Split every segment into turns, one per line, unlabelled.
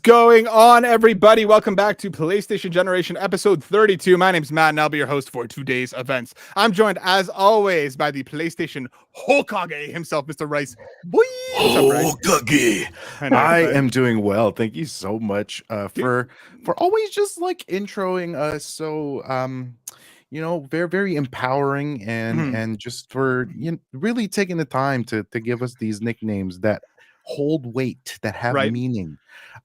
going on, everybody? Welcome back to PlayStation Generation episode 32. My name's Matt, and I'll be your host for today's events. I'm joined, as always, by the PlayStation Hokage himself, Mr. Rice. Boy, what's up, Rice?
Hokage. I am doing well. Thank you so much for always just like introing us. So very very empowering and just for really taking the time to give us these nicknames that hold weight, that have meaning.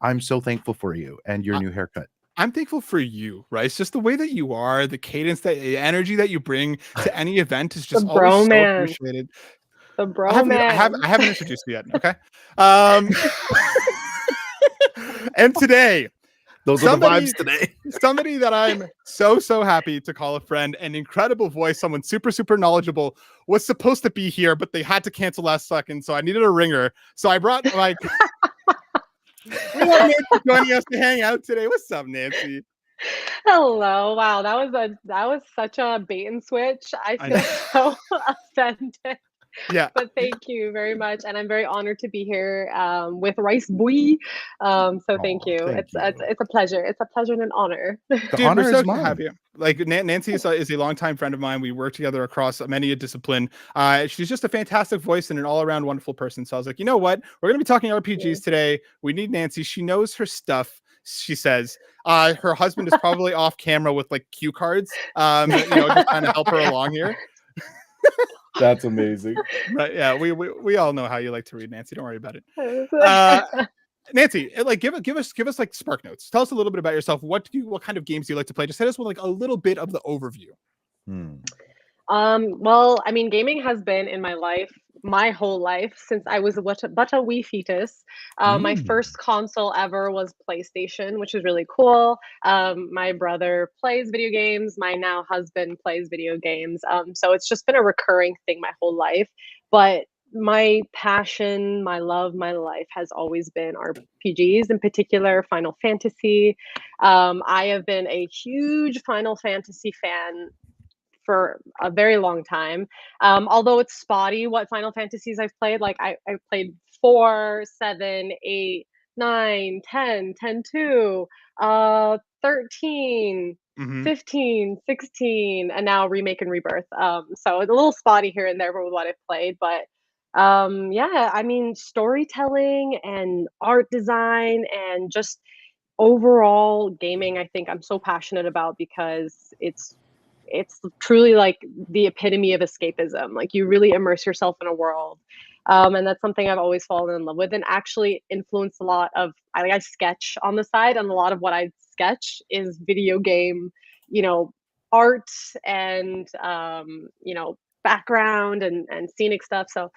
I'm so thankful for you and your new haircut.
I'm thankful for you, right? It's just the way that you are, the cadence, the energy that you bring to any event is just always so appreciated.
The bromance.
I haven't introduced you yet. Okay. And today,
those are the vibes today.
Somebody that I'm so happy to call a friend, an incredible voice, someone super knowledgeable, was supposed to be here, but they had to cancel last second, so I needed a ringer. So I brought my. We want Nancy joining us to hang out today. What's up, Nancy?
Hello. Wow, that was such a bait and switch. I feel so offended.
Yeah.
But thank you very much, and I'm very honored to be here with Rice Boy. So thank you. It's a pleasure. It's a pleasure and an honor.
Dude, honor we're so to have you. Like Nancy is a longtime friend of mine. We work together across many a discipline. She's just a fantastic voice and an all-around wonderful person. So I was like, you know what? We're gonna be talking RPGs today. We need Nancy. She knows her stuff. She says her husband is probably off camera with like cue cards. Just trying to help her along here.
That's amazing.
Right? Yeah, we all know how you like to read, Nancy. Don't worry about it. Nancy, like give us like spark notes. Tell us a little bit about yourself. What kind of games do you like to play? Just hit us with like a little bit of the overview.
Well, I mean, gaming has been in my life, my whole life, since I was but a wee fetus. My first console ever was PlayStation, which is really cool. My brother plays video games. My now husband plays video games. So it's just been a recurring thing my whole life. But my passion, my love, my life has always been RPGs, in particular Final Fantasy. I have been a huge Final Fantasy fan for a very long time. Although it's spotty what Final Fantasies I've played. Like I played 4, 7, 8, 9, 10, 10-2, 13, 15, 16, and now Remake and Rebirth. So it's a little spotty here and there with what I've played, but I mean, storytelling and art design and just overall gaming, I think I'm so passionate about because it's truly like the epitome of escapism. Like you really immerse yourself in a world. And that's something I've always fallen in love with and actually influenced a lot of, I sketch on the side, and a lot of what I sketch is video game, art and, background and scenic stuff. So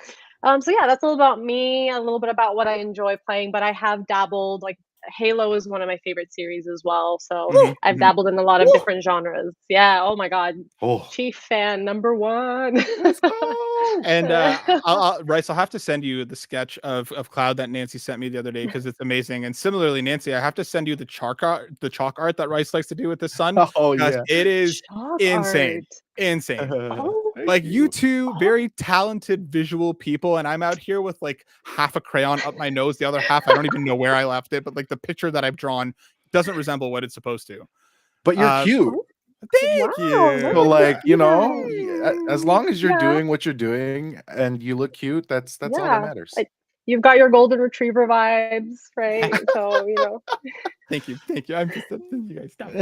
yeah, that's a little about me, a little bit about what I enjoy playing, but I have dabbled, like Halo is one of my favorite series as well. So I've dabbled in a lot of different genres. Yeah. Oh my God. Chief fan number 1.
Let's go. And Rice, I'll have to send you the sketch of Cloud that Nancy sent me the other day because it's amazing. And similarly, Nancy, I have to send you the chalk art that Rice likes to do with his son.
Oh yeah,
it is insane. Like you two very talented visual people, and I'm out here with like half a crayon up my nose, the other half I don't even know where I left it, but like the picture that I've drawn doesn't resemble what it's supposed to.
But you're cute.
Thank you.
So like, as long as you're doing what you're doing and you look cute, that's all that matters.
You've got your golden retriever vibes, right? So,
Thank you. I'm just you guys stop.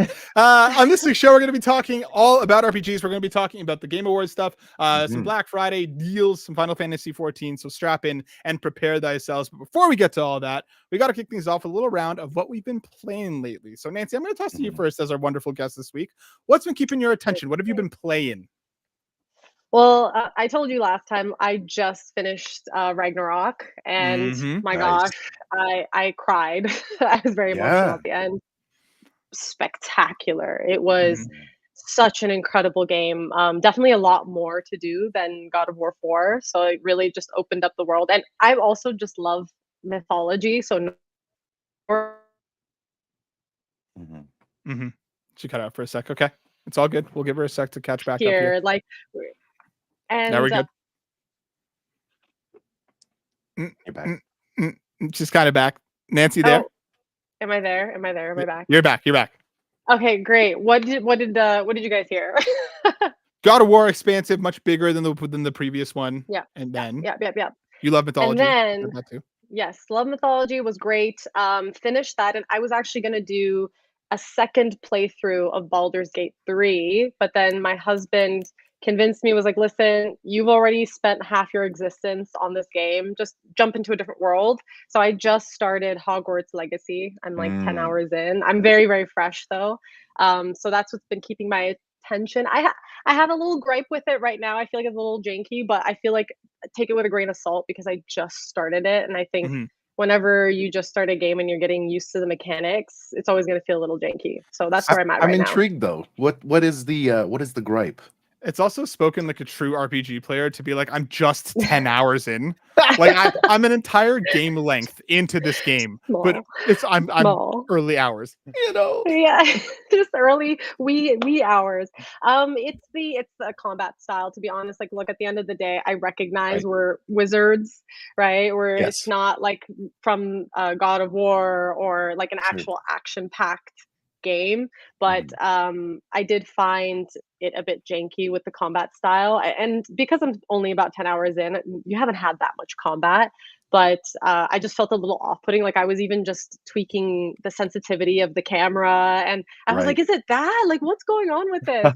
On this week's show, we're going to be talking all about RPGs. We're going to be talking about the Game Awards stuff, some Black Friday deals, some Final Fantasy 14. So strap in and prepare thyself. But before we get to all that, we got to kick things off with a little round of what we've been playing lately. So Nancy, I'm going to toss to you first as our wonderful guest this week. What's been keeping your attention? What have you been playing?
Well, I told you last time I just finished Ragnarok, and my gosh, I cried. I was very emotional at the end. Spectacular. It was such an incredible game. Definitely a lot more to do than God of War 4. So it really just opened up the world. And I also just love mythology. So
She cut out for a sec. Okay. It's all good. We'll give her a sec to catch back up
here.
here.
Like, and
now we're good.
You're back.
She's kind of back. Nancy there?
Am I there? Am I there? Am I back?
You're back. You're back.
Okay, great. What did you guys hear?
God of War expansive, much bigger than the previous one.
Yeah.
And
Yeah.
then
Yeah. Yeah. Yeah.
you love
And
mythology.
then
Heard that too.
yes, Love Mythology was great. Finished that, and I was actually gonna do a second playthrough of Baldur's Gate 3, but then my husband convinced me, was like, listen, you've already spent half your existence on this game. Just jump into a different world. So I just started Hogwarts Legacy. I'm like 10
Mm,
hours in. I'm very, very fresh though. So that's what's been keeping my attention. I have a little gripe with it right now. I feel like it's a little janky, but I feel like take it with a grain of salt because I just started it. And I think
Mhm.
whenever you just start a game and you're getting used to the mechanics, it's always going to feel a little janky. So that's
I,
where I'm at
I'm
right now.
intrigued though. What is the gripe?
It's also spoken like a true RPG player to be like, I'm just 10 hours in. Like I'm an entire game length into this game, but
Small,
I'm
small.
early hours.
You know,
Yeah, just early wee hours. It's the combat style, to be honest. Like, look, at the end of the day, I recognize
right?
we're wizards, right? Where it's
Yes,
not like from God of War or like an
sure.
actual action-packed game. But
Mhm.
I did find it a bit janky with the combat style, and because I'm only about 10 hours in, you haven't had that much combat. But I just felt a little off-putting. Like I was even just tweaking the sensitivity of the camera, and I was like,
Right.
"Is it that? Like, what's going on with this?"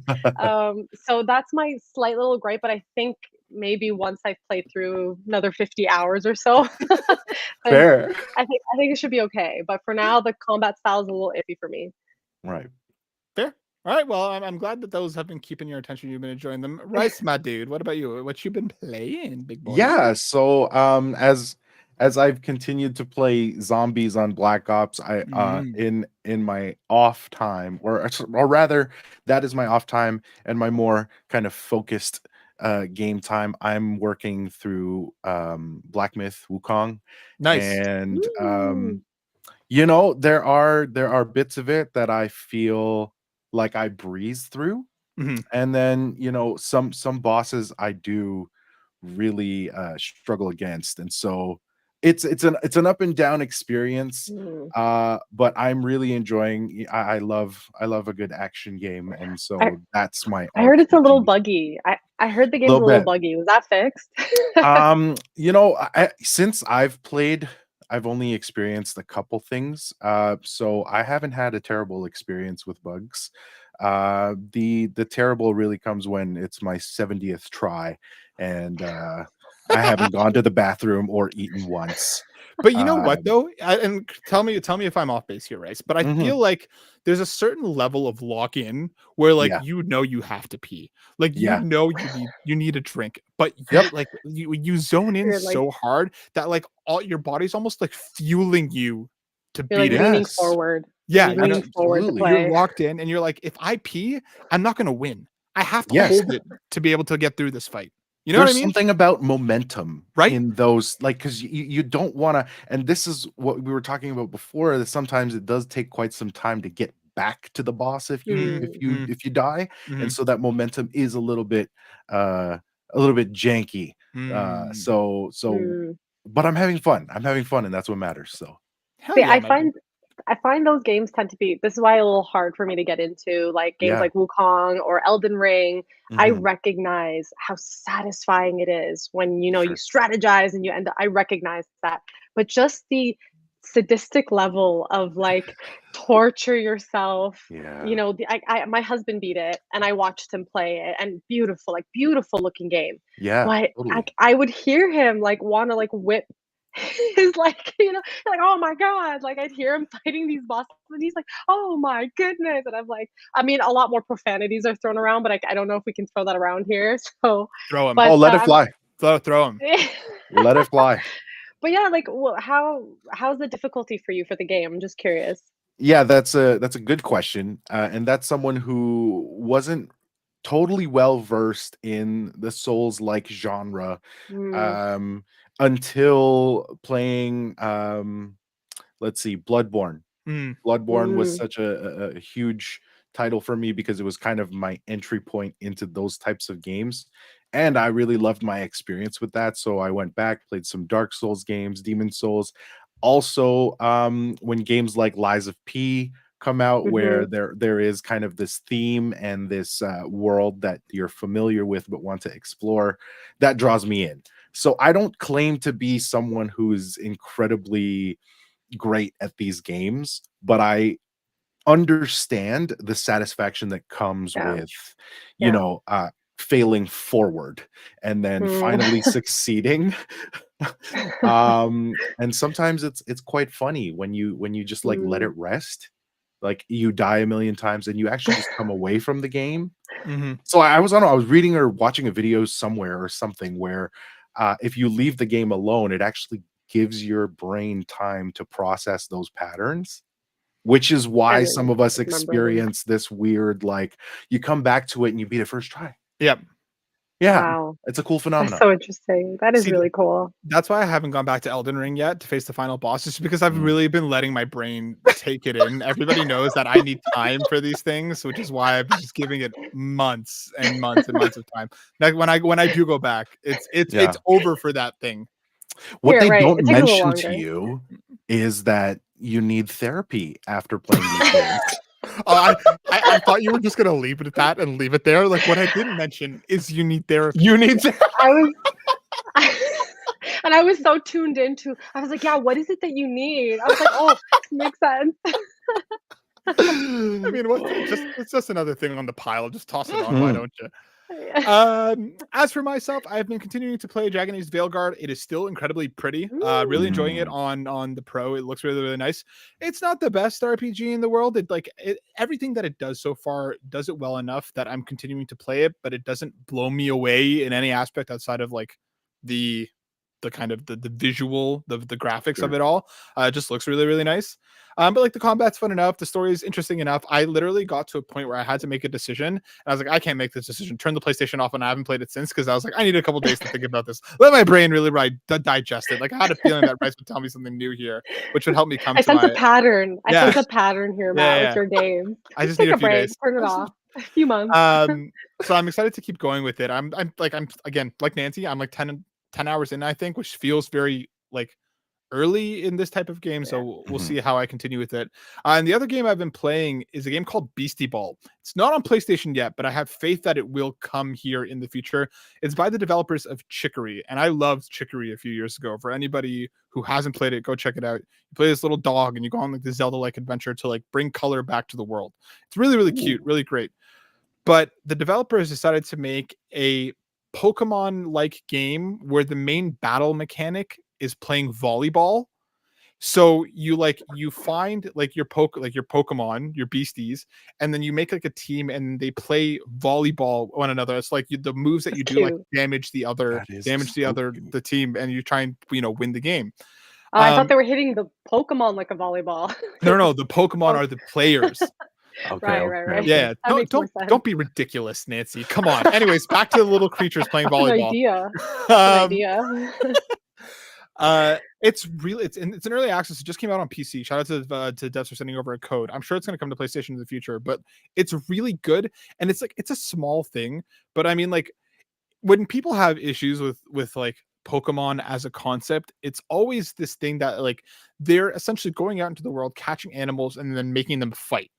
So that's my slight little gripe. But I think maybe once I've played through another 50 hours or so, then
Fair.
I think it should be okay. But for now, the combat style is a little iffy for me.
Right.
Fair. All right. Well, I'm glad that those have been keeping your attention. You've been enjoying them. Rice, my dude. What about you? What you been playing, big boy?
Yeah, so as I've continued to play zombies on Black Ops, I
Mm,
in my off time, or rather that is my off time and my more kind of focused game time, I'm working through Black Myth Wukong.
nice.
And
Ooh.
there are bits of it that I feel like I breeze through.
Hmm.
And then, some bosses I do really struggle against. And so it's an up and down experience.
Mm.
But I'm really enjoying. I love a good action game, and
I
so that's my
I heard it's a little
RPG.
buggy. I heard the
A
game's
little
a little
bit.
buggy. Was that fixed?
Since I've played, I've only experienced a couple things. So I haven't had a terrible experience with bugs. The terrible really comes when it's my 70th try, and I haven't gone to the bathroom or eaten once.
But you know what
Um,
though, and tell me if I'm off base here, Rice. But I
mhm,
feel like there's a certain level of lock in where like
yeah,
you have to pee, like
yeah,
you need a drink, but
yep,
you zone in
You're like
so hard that like all your body's almost like fueling you to
you're like
beat it.
leaning
yes,
forward.
Yeah,
You lean forward to
absolutely,
you're
play.
locked in, and you're like, if I pee, I'm not gonna win. I have to
yes.
hold it to be able to get through this fight. You know what I
There's
mean?
something about momentum
Right?
in those, like, because you don't want to, and this is what we were talking about before, that sometimes it does take quite some time to get back to the boss if you if
Mm,
you if you die. And
Mm-hmm.
so that momentum is uh a little bit janky.
Mm.
So
mm.
but I'm having fun, and that's what matters. So
Hell
See,
yeah,
I
my dude.
find I find those games tend to be this is why a little hard for me to get into, like, games
yeah.
like Wukong or Elden Ring. I
Hmm.
recognize how satisfying it is when, you
Sure.
strategize and you end up I recognize that. But just the sadistic level of, like, torture yourself,
Yeah.
my husband beat it, and I watched him play it, and beautiful, like, beautiful looking game.
Yeah,
But
totally.
I would hear him, like, wanna, like, whip his, like, like, "Oh my god," like, I'd hear him fighting these bosses, and he's like, "Oh my goodness," and I'm like I mean, a lot more profanities are thrown around, but I don't know if we can throw that around here, so
Throw him.
Oh,
but,
let it fly.
Throw him.
Let it fly.
but yeah, like, how's the difficulty for you for the game? I'm just curious.
Yeah, that's a good question, and that's someone who wasn't totally well versed in the Souls-like genre,
Mm,
um, until playing, let's see, Bloodborne.
Mm.
Bloodborne was
mm,
such a huge title for me because it was kind of my entry point into those types of games, and I really loved my experience with that. So I went back, played some Dark Souls games, Demon Souls, also when games like Lies of P come out, where there is kind of this theme and this world that you're familiar with but want to explore, that draws me in. So I don't claim to be someone who's incredibly great at these games, but I understand the satisfaction that comes with, you know, failing forward and then finally succeeding. And sometimes it's quite funny when you just like let it rest. Like you die a million times and you actually just come away from the game. So I was reading or watching a video somewhere or something where if you leave the game alone, it actually gives your brain time to process those patterns, which is why some of us experience this weird, like you come back to it and you beat it first try.
Yep.
Yeah.
Wow.
It's a cool phenomenon.
That's so interesting. That is really cool.
That's why I haven't gone back to Elden Ring yet to face the final boss, just because I've really been letting my brain take it in. Everybody knows that I need time for these things, which is why I've been just giving it months and months and months of time. Like when I do go back, it's over for that thing.
What they don't mention to you is that you need therapy after playing these games.
I thought you were just gonna leave it at that and leave it there. Like what I didn't mention is you need therapy.
You need therapy.
And I was so tuned into. I was like, yeah, what is it that you need? I was like, oh, makes sense.
I mean, it's just another thing on the pile. Just toss it on. Why don't you? As for myself, I've been continuing to play Dragon Age Veilguard. It is still incredibly pretty. Really enjoying it on the Pro. It looks really, really nice. It's not the best RPG in the world. Everything that it does so far does it well enough that I'm continuing to play it, but it doesn't blow me away in any aspect outside of like the kind of the visual, the graphics of it all. It just looks really, really nice. But like the combat's fun enough, the story is interesting enough. I literally got to a point where I had to make a decision, and I was like, I can't make this decision. Turn the PlayStation off, and I haven't played it since because I was like, I need a couple days to think about this. Let my brain really digest it. Like I had a feeling that Bryce would tell me something new here, which would help me come.
I sense a pattern. I sense a pattern here, Matt, with your game.
I just need a few days.
Turn it off. A few months.
So I'm excited to keep going with it. I'm again like Nancy. I'm like 10 hours in, I think, which feels very like early in this type of game, so we'll see how I continue with it. And the other game I've been playing is a game called Beastie Ball. It's not on PlayStation yet, but I have faith that it will come here in the future. It's by the developers of Chicory, and I loved Chicory a few years ago. For anybody who hasn't played it, go check it out. You play this little dog, and you go on like this Zelda-like adventure to like bring color back to the world. It's really, really cute, really great. But the developers decided to make a Pokemon-like game where the main battle mechanic is playing volleyball. So you find like your Pokemon, your beasties, and then you make like a team and they play volleyball one another. It's like the moves that you do like damage the team, and you try and win the game.
I thought they were hitting the Pokemon like a volleyball.
No, the Pokemon are the players.
Okay, right.
Yeah, don't be ridiculous, Nancy. Come on. Anyways, back to the little creatures playing volleyball.
An idea.
It's an early access. It just came out on PC. Shout out to devs for sending over a code. I'm sure it's going to come to PlayStation in the future, but it's really good. And it's a small thing, but I mean, like when people have issues with like Pokemon as a concept, it's always this thing that like they're essentially going out into the world, catching animals, and then making them fight.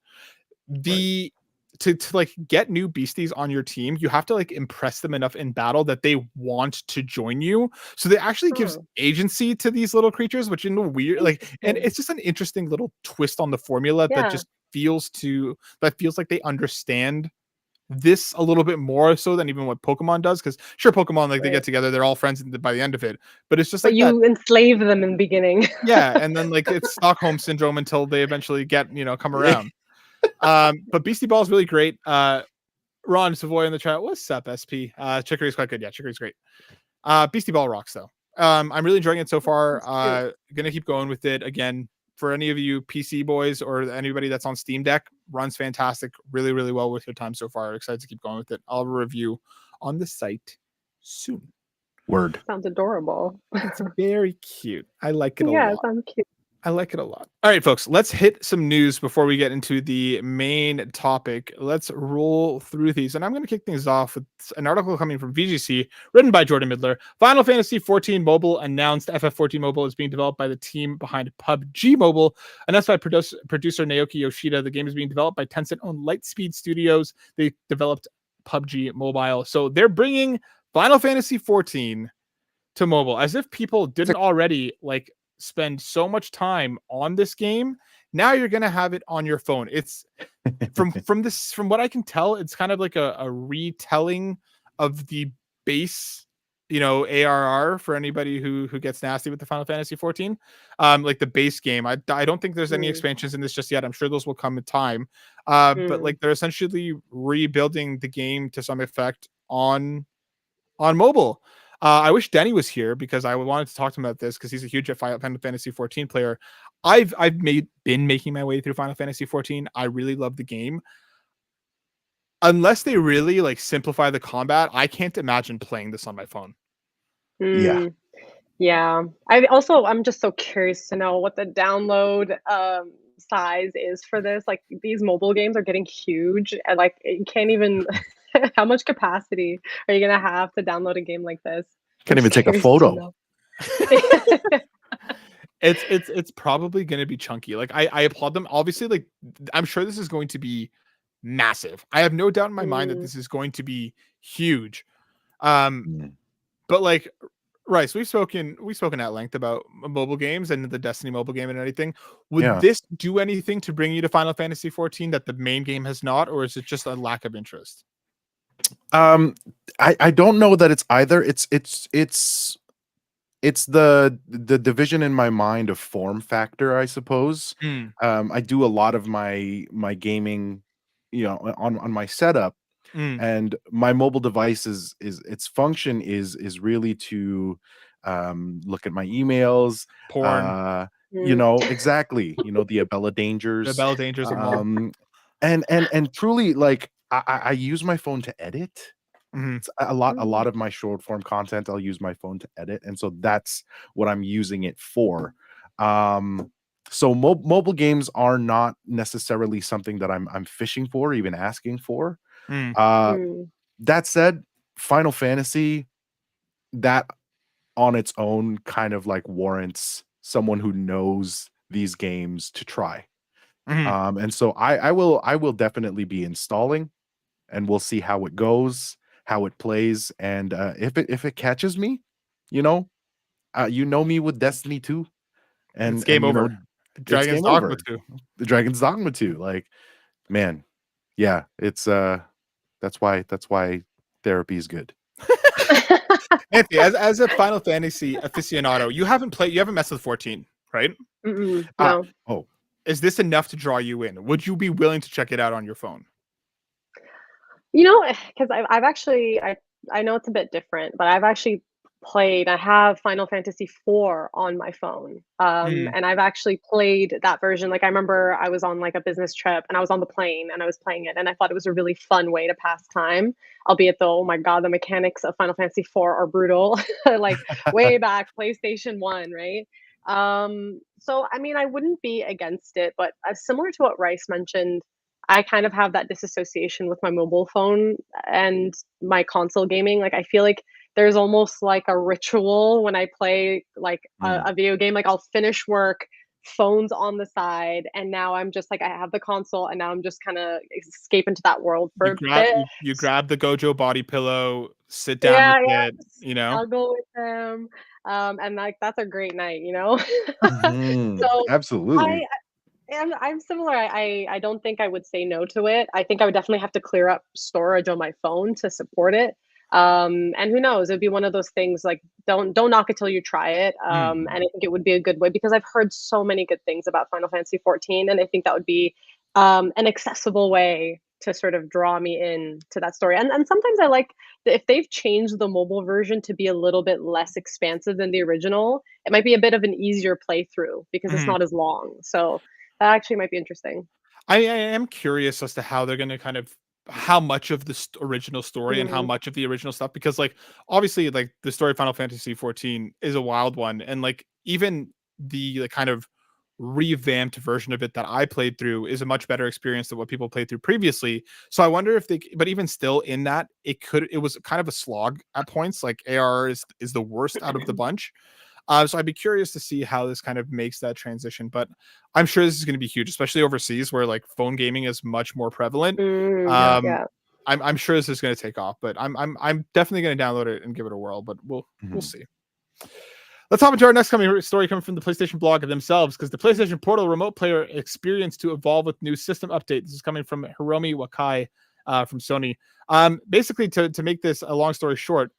To like get new beasties on your team, you have to like impress them enough in battle that they want to join you. So they actually gives agency to these little creatures, which in a weird and it's just an interesting little twist on the formula that just feels like they understand this a little bit more so than even what Pokemon does. Because sure, Pokemon they get together, they're all friends by the end of it, but it's just like
you enslave them in the beginning.
And then like it's Stockholm syndrome until they eventually get come around. But Beastie Ball is really great. Ron Savoy in the chat, what's up, SP? Chicory's quite good. Yeah, Chicory's great. Beastie Ball rocks though. I'm really enjoying it so far. Gonna keep going with it. Again, for any of you PC boys or anybody that's on Steam Deck, runs fantastic. Really, really well with your time so far. Excited to keep going with it. I'll have a review on the site soon.
Word.
Sounds adorable.
It's very cute. I like it a lot.
Yeah, it sounds cute.
I like it a lot. All right, folks, let's hit some news before we get into the main topic. Let's roll through these. And I'm going to kick things off with an article coming from VGC, written by Jordan Midler. Final Fantasy 14 Mobile announced. FF14 Mobile is being developed by the team behind PUBG Mobile. Announced by producer Naoki Yoshida. The game is being developed by Tencent-owned Lightspeed Studios. They developed PUBG Mobile. So they're bringing Final Fantasy 14 to mobile, as if people didn't already like spend so much time on this game. Now you're gonna have it on your phone. It's from what I can tell, it's kind of like a retelling of the base, ARR for anybody who gets nasty with the Final Fantasy 14. Like the base game. I don't think there's any expansions in this just yet. I'm sure those will come in time. But like they're essentially rebuilding the game to some effect on mobile. I wish Denny was here because I wanted to talk to him about this because he's a huge Final Fantasy 14 player. I've been making my way through Final Fantasy 14. I really love the game. Unless they really like simplify the combat, I can't imagine playing this on my phone.
Yeah.
Yeah. I'm just so curious to know what the download size is for this. Like these mobile games are getting huge and like you can't even how much capacity are you gonna have to download a game like this?
Can't even take a photo.
It's probably gonna be chunky. Like I applaud them. Obviously, like I'm sure this is going to be massive. I have no doubt in my mind that this is going to be huge. But like Rice, we've spoken at length about mobile games and the Destiny mobile game and anything. Would this do anything to bring you to Final Fantasy 14 that the main game has not, or is it just a lack of interest?
I don't know that it's either. It's the division in my mind of form factor, I suppose. I do a lot of my gaming, on my setup, and my mobile device is its function is really to look at my emails,
porn,
exactly, the Abella dangers,
of mobile.
and truly, like I use my phone to edit. It's a lot of my short form content I'll use my phone to edit, and so that's what I'm using it for. So mobile games are not necessarily something that I'm fishing for, even asking for. That said, Final Fantasy, that on its own kind of like warrants someone who knows these games to try. And so I will definitely be installing, and we'll see how it goes, how it plays, and if it catches me, you know me with Destiny 2, and
it's game over. Dragon's Dogma 2.
The Dragon's Dogma 2. Like, man, yeah, it's that's why therapy is good.
Anthony, as a Final Fantasy aficionado, you haven't messed with 14, right?
No.
Is this enough to draw you in? Would you be willing to check it out on your phone?
Because I've actually I know it's a bit different, but I've actually played. I have Final Fantasy IV on my phone, and I've actually played that version. Like I remember I was on like a business trip, and I was on the plane, and I was playing it, and I thought it was a really fun way to pass time. Albeit though, oh my god, the mechanics of Final Fantasy IV are brutal. Like way back, PlayStation 1, right? So I mean, I wouldn't be against it, but similar to what Rice mentioned, I kind of have that disassociation with my mobile phone and my console gaming. Like I feel like there's almost like a ritual when I play like a video game. Like I'll finish work, phones on the side, and now I'm just like I have the console, and now I'm just kind of escape into that world for a bit.
You grab the Gojo body pillow, sit down with it.
I'll go with them, and like that's a great night, So
Absolutely.
I'm similar. I don't think I would say no to it. I think I would definitely have to clear up storage on my phone to support it. And who knows? It'd be one of those things like don't knock it till you try it. And I think it would be a good way because I've heard so many good things about Final Fantasy 14, and I think that would be an accessible way to sort of draw me in to that story. And sometimes I like if they've changed the mobile version to be a little bit less expansive than the original, it might be a bit of an easier playthrough because it's not as long. So that actually might be interesting.
I am curious as to how they're going to kind of how much of the original story and how much of the original stuff, because like obviously like the story of Final Fantasy 14 is a wild one, and like even the kind of revamped version of it that I played through is a much better experience than what people played through previously. So I wonder if they, but even still in that, it was kind of a slog at points. Like AR is the worst out of the bunch. So I'd be curious to see how this kind of makes that transition, but I'm sure this is going to be huge, especially overseas where like phone gaming is much more prevalent.
Yeah.
I'm sure this is going to take off, but I'm definitely going to download it and give it a whirl, but we'll see. Let's hop into our next story coming from the PlayStation blog themselves, because the PlayStation Portal remote player experience to evolve with new system update. This is coming from Hiromi Wakai from Sony. Basically, to make this a long story short,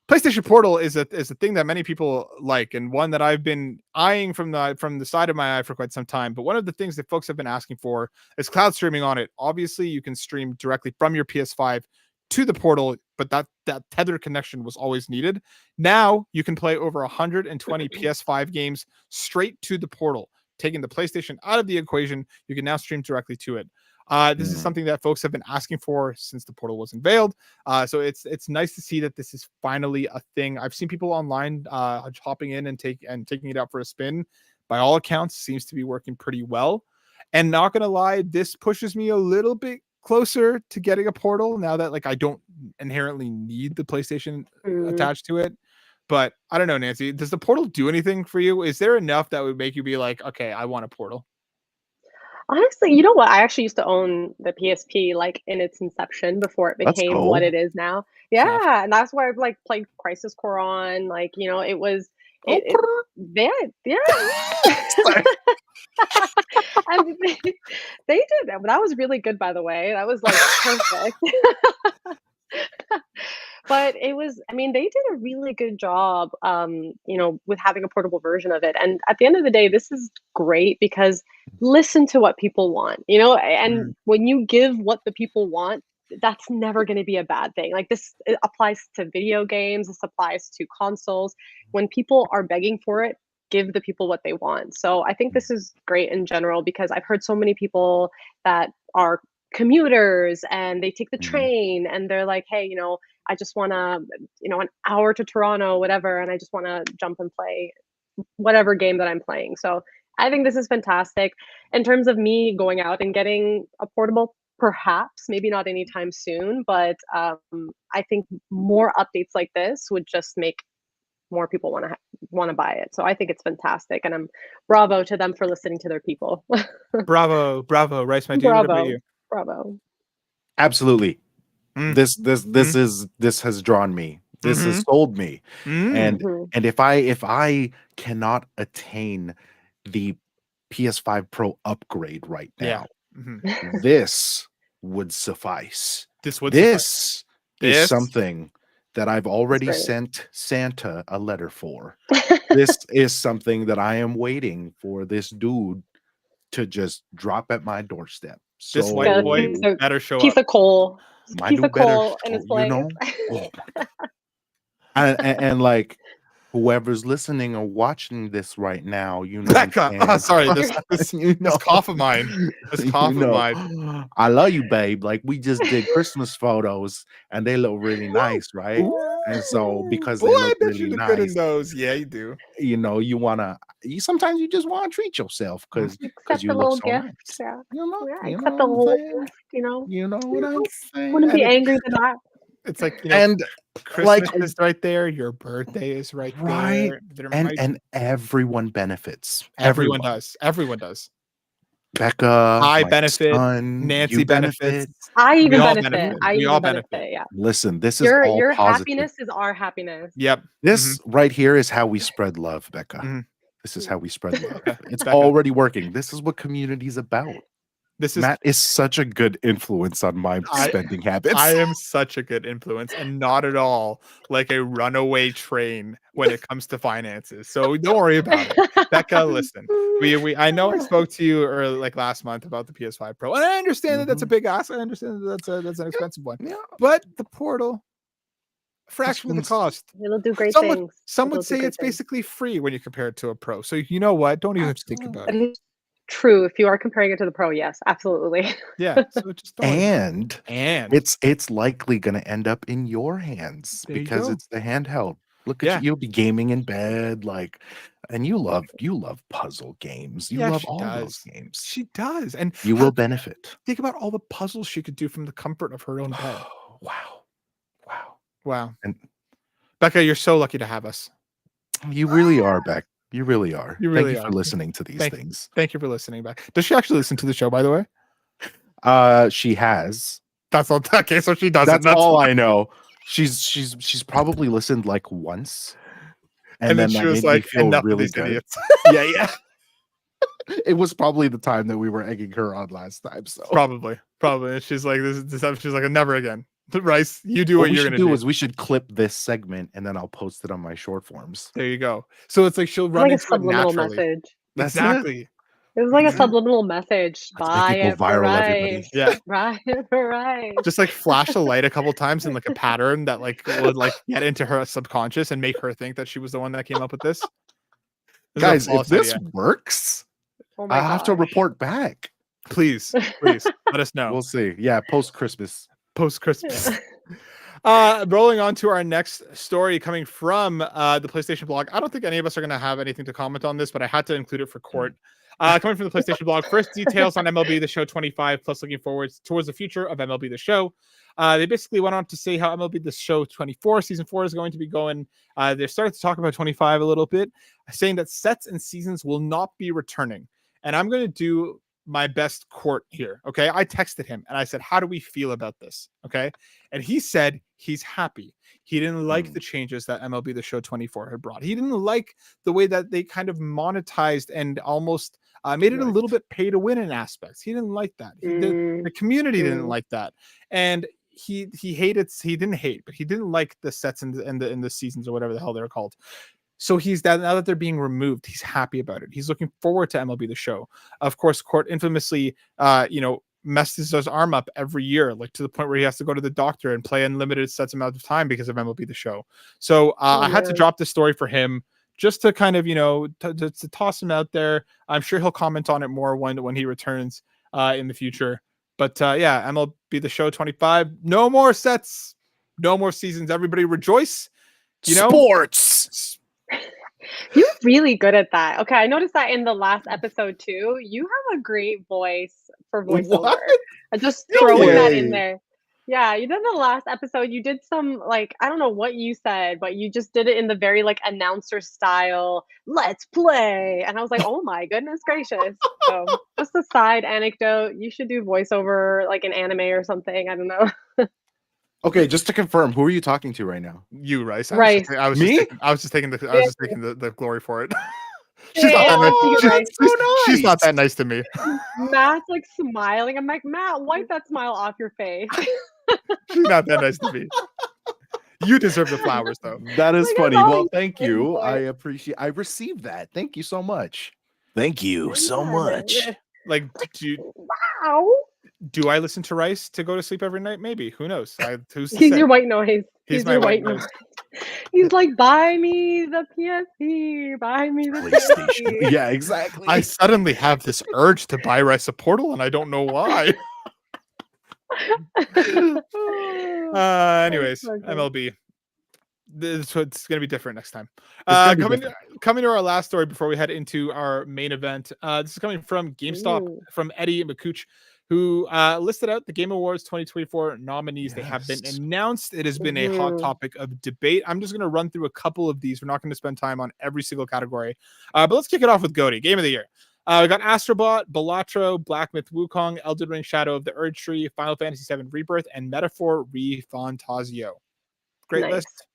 PlayStation Portal is a thing that many people like, and one that I've been eyeing from the side of my eye for quite some time. But one of the things that folks have been asking for is cloud streaming on it. Obviously, you can stream directly from your PS5 to the Portal, but that tethered connection was always needed. Now you can play over 120 PS5 games straight to the Portal, taking the PlayStation out of the equation. You can now stream directly to it. This is something that folks have been asking for since the Portal was unveiled. So it's nice to see that this is finally a thing. I've seen people online hopping in and taking it out for a spin. By all accounts, seems to be working pretty well. And not gonna lie, this pushes me a little bit closer to getting a Portal now that like I don't inherently need the PlayStation attached to it. But I don't know, Nancy, does the Portal do anything for you? Is there enough that would make you be like, okay, I want a Portal?
Honestly, you know what? I actually used to own the PSP like in its inception before it
Let's
became
go.
what it is now. Yeah, and that's where I've like played Crisis Core on. Like, you know, it was yeah.
Sorry.
And they did that. That was really good, by the way. That was like perfect. But it was, I mean, they did a really good job, you know, with having a portable version of it. And at the end of the day, this is great because listen to what people want, you know, and when you give what the people want, that's never going to be a bad thing. Like this it applies to video games, this applies to consoles. When people are begging for it, give the people what they want. So I think this is great in general because I've heard so many people that are commuters and they take the train and they're like, hey, you know, I just want to, you know, an hour to Toronto, whatever, and I just want to jump and play whatever game that I'm playing. So I think this is fantastic. In terms of me going out and getting a portable, perhaps, maybe not anytime soon, but I think more updates like this would just make more people want to buy it. So I think it's fantastic, and I'm bravo to them for listening to their people.
bravo, Rice, my dude. What about you?
Bravo.
Absolutely. This has drawn me. This has sold me. And if I cannot attain the PS5 Pro upgrade right now, this would suffice. This is something that I've already sent Santa a letter for. This is something that I am waiting for this dude to just drop at my doorstep. So
this white boy better show
piece
up.
Of coal.
My
piece
dude
of coal
better,
in his place.
you know? Oh my God. And like whoever's listening or watching this right now, you know,
Becca, sorry, this you know, this cough of mine. This cough of mine.
I love you, babe. Like we just did Christmas photos, and they look really nice, right? And so because they look really nice,
those. Yeah, you do.
You know, sometimes you just want to treat yourself because you look so nice.
Yeah.
You know,
accept a little gift. You know
what I'm saying.
Wouldn't be angry to that.
It's like, you know,
and
Christmas is right there. Your birthday is right there.
And everyone benefits.
Everyone does.
Becca,
I benefit.
Son,
Nancy benefits.
I even benefit.
We all benefit.
Yeah.
Listen, this is all
your
positive.
Happiness is our happiness.
Yep.
This right here is how we spread love, Becca. This is how we spread love. It's already working. This is what community is about. Matt is such a good influence on my spending habits.
I am such a good influence and not at all like a runaway train when it comes to finances. So don't worry about it. Becca, listen. I know I spoke to you like last month about the PS5 Pro. And I understand that that's a big ask. I understand that that's an expensive one. Yeah. But the Portal, fraction of the cost.
It'll do great things.
Some would say it's basically free when you compare it to a Pro. So you know what? Don't even think about it.
True. If you are comparing it to the Pro, yes, absolutely.
Yeah. So just
and it's likely going to end up in your hands because it's the handheld. Look at you. You'll be gaming in bed, like, and you love puzzle games. You love
she
all those
does.
games.
She does. And
you will benefit.
Think about all the puzzles she could do from the comfort of her own bed. Wow.
And
Becca, you're so lucky to have us.
You really are, Beck. You really are.
You really
Thank you for listening to these things.
Thank you for listening, Beck. Does she actually listen to the show, by the way?
She has.
That's all. Okay, so she doesn't.
That's all I know. She's probably listened like once, and then
she
that
was
made me
like,
feel
"Enough of
really
these
good."
idiots.
Yeah. It was probably the time that we were egging her on last time. So
probably. And she's like, she's like, never again. Rice, you do what you're gonna do.
Is we should clip this segment and then I'll post it on my short forms.
There you go. So it's like she'll run
like
into
a subliminal
message.
That's
exactly.
It was like a subliminal message.
Buy it for Rice.
Yeah.
Right.
Just like flash a light a couple times in like a pattern that like would like get into her subconscious and make her think that she was the one that came up with this.
Guys, if this works, I have to report back.
Please let us know.
We'll see. Yeah, post-Christmas.
Rolling on to our next story coming from the PlayStation blog. I don't think any of us are going to have anything to comment on this, but I had to include it for court. Coming from the PlayStation blog, first details on MLB The Show 25, plus looking forward towards the future of MLB The Show. They basically went on to say how MLB The Show 24, Season 4 is going to be going. They started to talk about 25 a little bit, saying that sets and seasons will not be returning. And I'm going to do my best court here. Okay. I texted him and I said, how do we feel about this? Okay. And he said he's happy. He didn't like the changes that MLB The Show 24 had brought. He didn't like the way that they kind of monetized and almost made it a little bit pay to win in aspects. He didn't like that. The community didn't like that. And he didn't hate, but he didn't like the sets and the seasons or whatever the hell they're called. So now that they're being removed, he's happy about it. He's looking forward to MLB The Show. Of course, Court infamously, messes his arm up every year, like to the point where he has to go to the doctor and play unlimited sets amount of time because of MLB The Show. So I had to drop this story for him just to kind of, to toss him out there. I'm sure he'll comment on it more when he returns in the future. But MLB The Show 25, no more sets, no more seasons. Everybody rejoice.
Sports.
You're really good at that. Okay, I noticed that in the last episode too. You have a great voice for voiceover.
What?
I'm just throwing that in there. Yeah, you did the last episode. You did some I don't know what you said, but you just did it in the very announcer style. Let's play, and I was like, oh my goodness gracious! So just a side anecdote. You should do voiceover an anime or something. I don't know.
Okay, just to confirm, who are you talking to right now?
You, Rice.
Rice.
I was just taking the glory for it. She's not that nice to me.
Matt's smiling. I'm like, Matt, wipe that smile off your face.
She's not that nice to me. You deserve the flowers, though.
That is funny. Well, thank you. I received that. Thank you so much. Thank you so much.
Wow.
Do I listen to Rice to go to sleep every night? Maybe. Who knows?
He's your white noise.
He's my white noise.
He's like, buy me the PSP. Buy me the PlayStation.
Yeah, exactly.
I suddenly have this urge to buy Rice a Portal, and I don't know why. Anyways, MLB. It's going to be different next time. Coming to our last story before we head into our main event. This is coming from GameStop, from Eddie McCooch, who listed out the Game Awards 2024 nominees. They have been announced. It has been a hot topic of debate. I'm just going to run through a couple of these. We're not going to spend time on every single category. But let's kick it off with GOTY, Game of the Year. We got Astrobot, Balatro, Black Myth Wukong, Elden Ring Shadow of the Erd Tree, Final Fantasy VII Rebirth, and Metaphor Refantasio. Great list.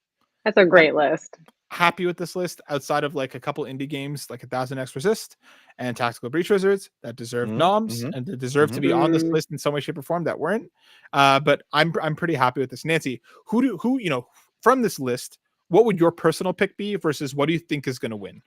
That's a great list.
Happy with this list outside of a couple indie games like 1000X Resist and Tactical Breach Wizards that deserve noms and that deserve to be on this list in some way, shape, or form that weren't. But I'm pretty happy with this. Nancy, who from this list, what would your personal pick be versus what do you think is going to win?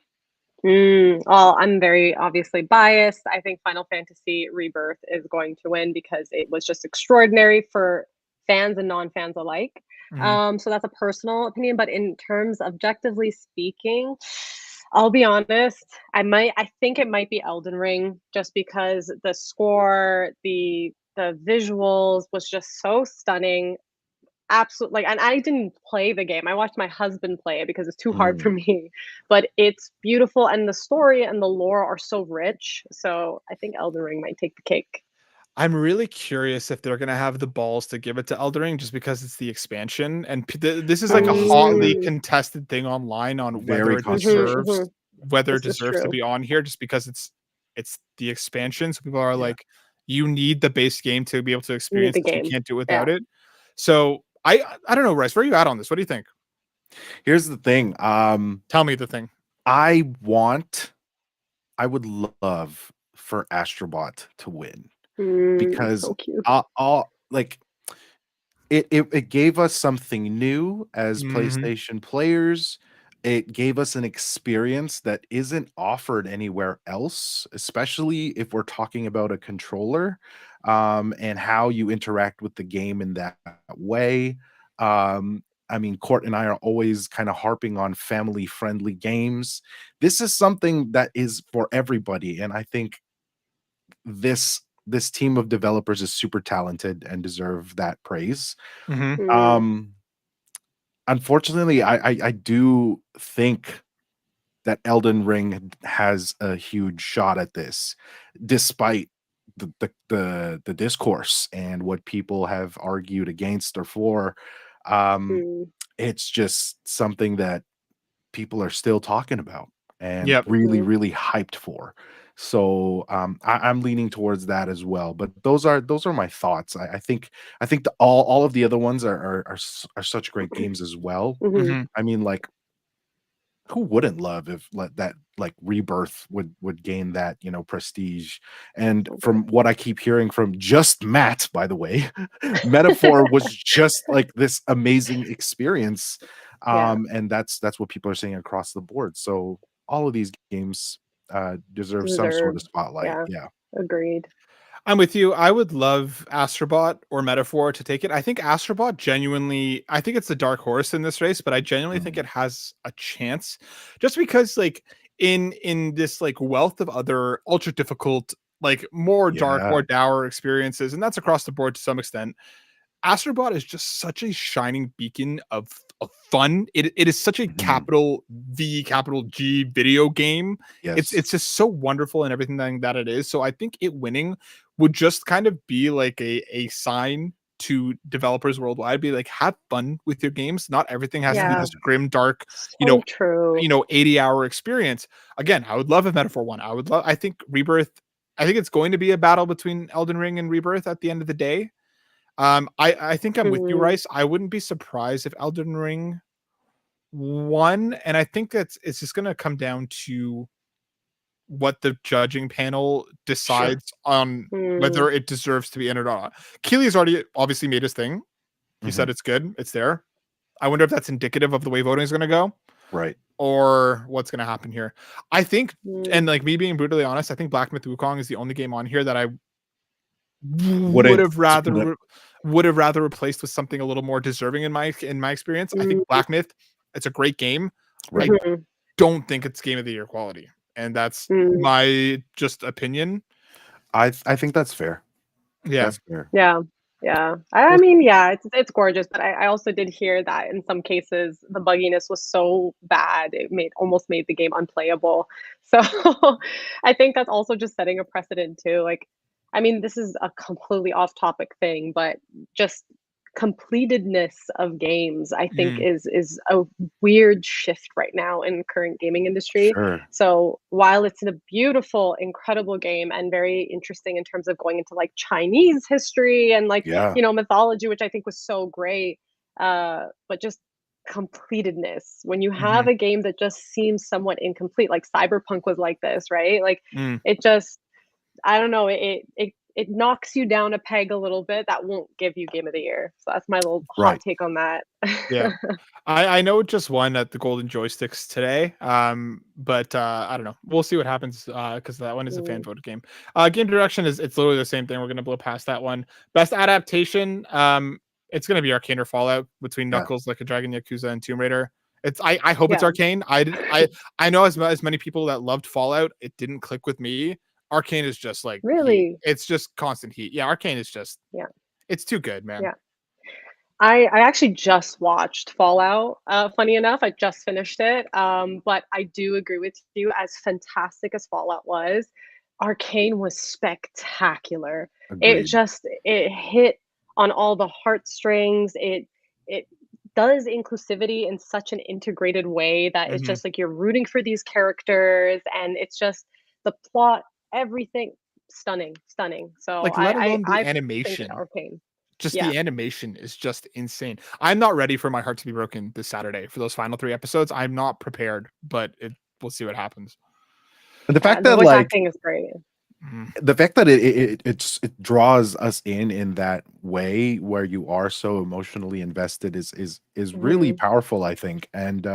Well, I'm very obviously biased. I think Final Fantasy Rebirth is going to win because it was just extraordinary for fans and non-fans alike. So that's a personal opinion, but in terms objectively speaking, I'll be honest, I think it might be Elden Ring just because the score, the visuals was just so stunning. absolutely, like, and I didn't play the game. I watched my husband play it because it's too hard for me. But it's beautiful, and the story and the lore are so rich. So I think Elden Ring might take the cake.
I'm really curious if they're gonna have the balls to give it to Elden Ring just because it's the expansion, and this is like a hotly
Mm.
contested thing online on
Very controversial.
whether it
This is
deserves to
true.
be on here just because it's the expansion. So people are
Yeah.
like, you need the base game to be able to
You need
experience
the
this. You
game.
can't do it without
Yeah.
it. So I don't know, Rice. Where are you at on this? What do you think?
Here's the thing.
Tell me the thing.
I would love for Astrobot to win because
So cute.
all like it gave us something new as
Mhm.
PlayStation players. It gave us an experience that isn't offered anywhere else, especially if we're talking about a controller, and how you interact with the game in that way. I mean, Court and I are always kind of harping on family-friendly games. This is something that is for everybody, and I think this team of developers is super talented and deserve that praise.
Mhm.
Mm.
Um, Unfortunately, I do think that Elden Ring has a huge shot at this, despite the discourse and what people have argued against or for. Um,
Mm.
it's just something that people are still talking about and
Yep.
really,
Mhm.
really hyped for. So I'm leaning towards that as well. But those are my thoughts. I think all of the other ones are such great games as well.
Mhm.
Mhm.
I mean, like, who wouldn't love if that like Rebirth would gain that, prestige? And
So
from what I keep hearing from just Matt, by the way, Metaphor was just like this amazing experience.
Yeah.
And that's what people are saying across the board. So all of these games deserve some sort
Deserve.
of spotlight.
Yeah.
Yeah.
Agreed.
I'm with you. I would love Astrobot or Metaphor to take it. I think Astrobot genuinely, I think it's the dark horse in this race, but I genuinely think
Mhm.
it has a chance just because like in this like wealth of other ultra difficult, like more dark,
Yeah.
more dour experiences, and that's across the board to some extent. Astrobot is just such a shining beacon of fun. It is such a
Mhm.
capital V, capital G video game.
Yes.
It's just so wonderful in everything that it is. So I think it winning would just kind of be like a sign to developers worldwide, be like, have fun with your games. Not everything has to be
Yeah.
this grim, dark, you
So
know,
true.
80-hour experience. Again, I would love a Metaphor one. I think Rebirth, I think it's going to be a battle between Elden Ring and Rebirth at the end of the day. I think I'm with you,
Mm.
Rice. I wouldn't be surprised if Elden Ring won, and I think it's just gonna come down to what the judging panel
Sure.
decides on
Mm.
whether it deserves to be in or not. Keely's already obviously made his thing. He
Mhm.
said it's good, it's there. I wonder if that's indicative of the way voting is gonna go
Right.
or what's gonna happen here. I think,
Mm.
and like me being brutally honest, I think Black Myth Wukong is the only game on here that I would
Wouldn't
have rather replaced with something a little more deserving in my experience. I think
Mm.
Black Myth, it's a great game. I
right.
Mhm.
don't think it's game of the year quality, and that's
Mm.
my just opinion.
I think that's fair.
Yeah.
That's fair.
Yeah. Yeah. I
Well,
mean, yeah, it's gorgeous, but I also did hear that in some cases the bugginess was so bad it almost made the game unplayable. So I think that's also just setting a precedent too. Like, I mean, this is a completely off topic thing, but just completedness of games I think
mm,
is a weird shift right now in current gaming industry.
Sure.
So while it's a beautiful, incredible game and very interesting in terms of going into like Chinese history and like,
Yeah.
mythology, which I think was so great, but just completedness. When you have
mhm,
a game that just seems somewhat incomplete, like Cyberpunk was like this, right? Like
mm.
it just, I don't know, it knocks you down a peg a little bit. That won't give you game of the year. So that's my little hot
Right.
take on that.
Yeah. I know it just won at the Golden Joysticks today. But I don't know. We'll see what happens because that one is a fan
Mm,
voted game. Game direction is it's literally the same thing. We're gonna blow past that one. Best adaptation. It's gonna be Arcane or Fallout between
Yeah.
Knuckles, Like a Dragon, Yakuza, and Tomb Raider. I hope it's
yeah,
Arcane. I know as many people that loved Fallout, it didn't click with me. Arcane is just like heat.
really.
It's just constant heat. Yeah, Arcane is just
Yeah,
it's too good, man.
yeah. I actually just watched Fallout. Funny enough, I just finished it. But I do agree with you. As fantastic as Fallout was, Arcane was spectacular.
Agreed.
It hit on all the heartstrings. It does inclusivity in such an integrated way that it's
Mhm.
just like you're rooting for these characters, and it's just the plot, everything stunning, stunning. So
Like, let alone the
I think
animation.
Arcane.
Just
Yeah.
the animation is just insane. I'm not ready for my heart to be broken this Saturday for those final 3 episodes. I'm not prepared, but we'll see what happens.
And the
Yeah,
fact
the
that
voice
like
acting is great.
Mhm.
the fact that it draws us in that way where you are so emotionally invested is really
Mhm.
powerful, I think. And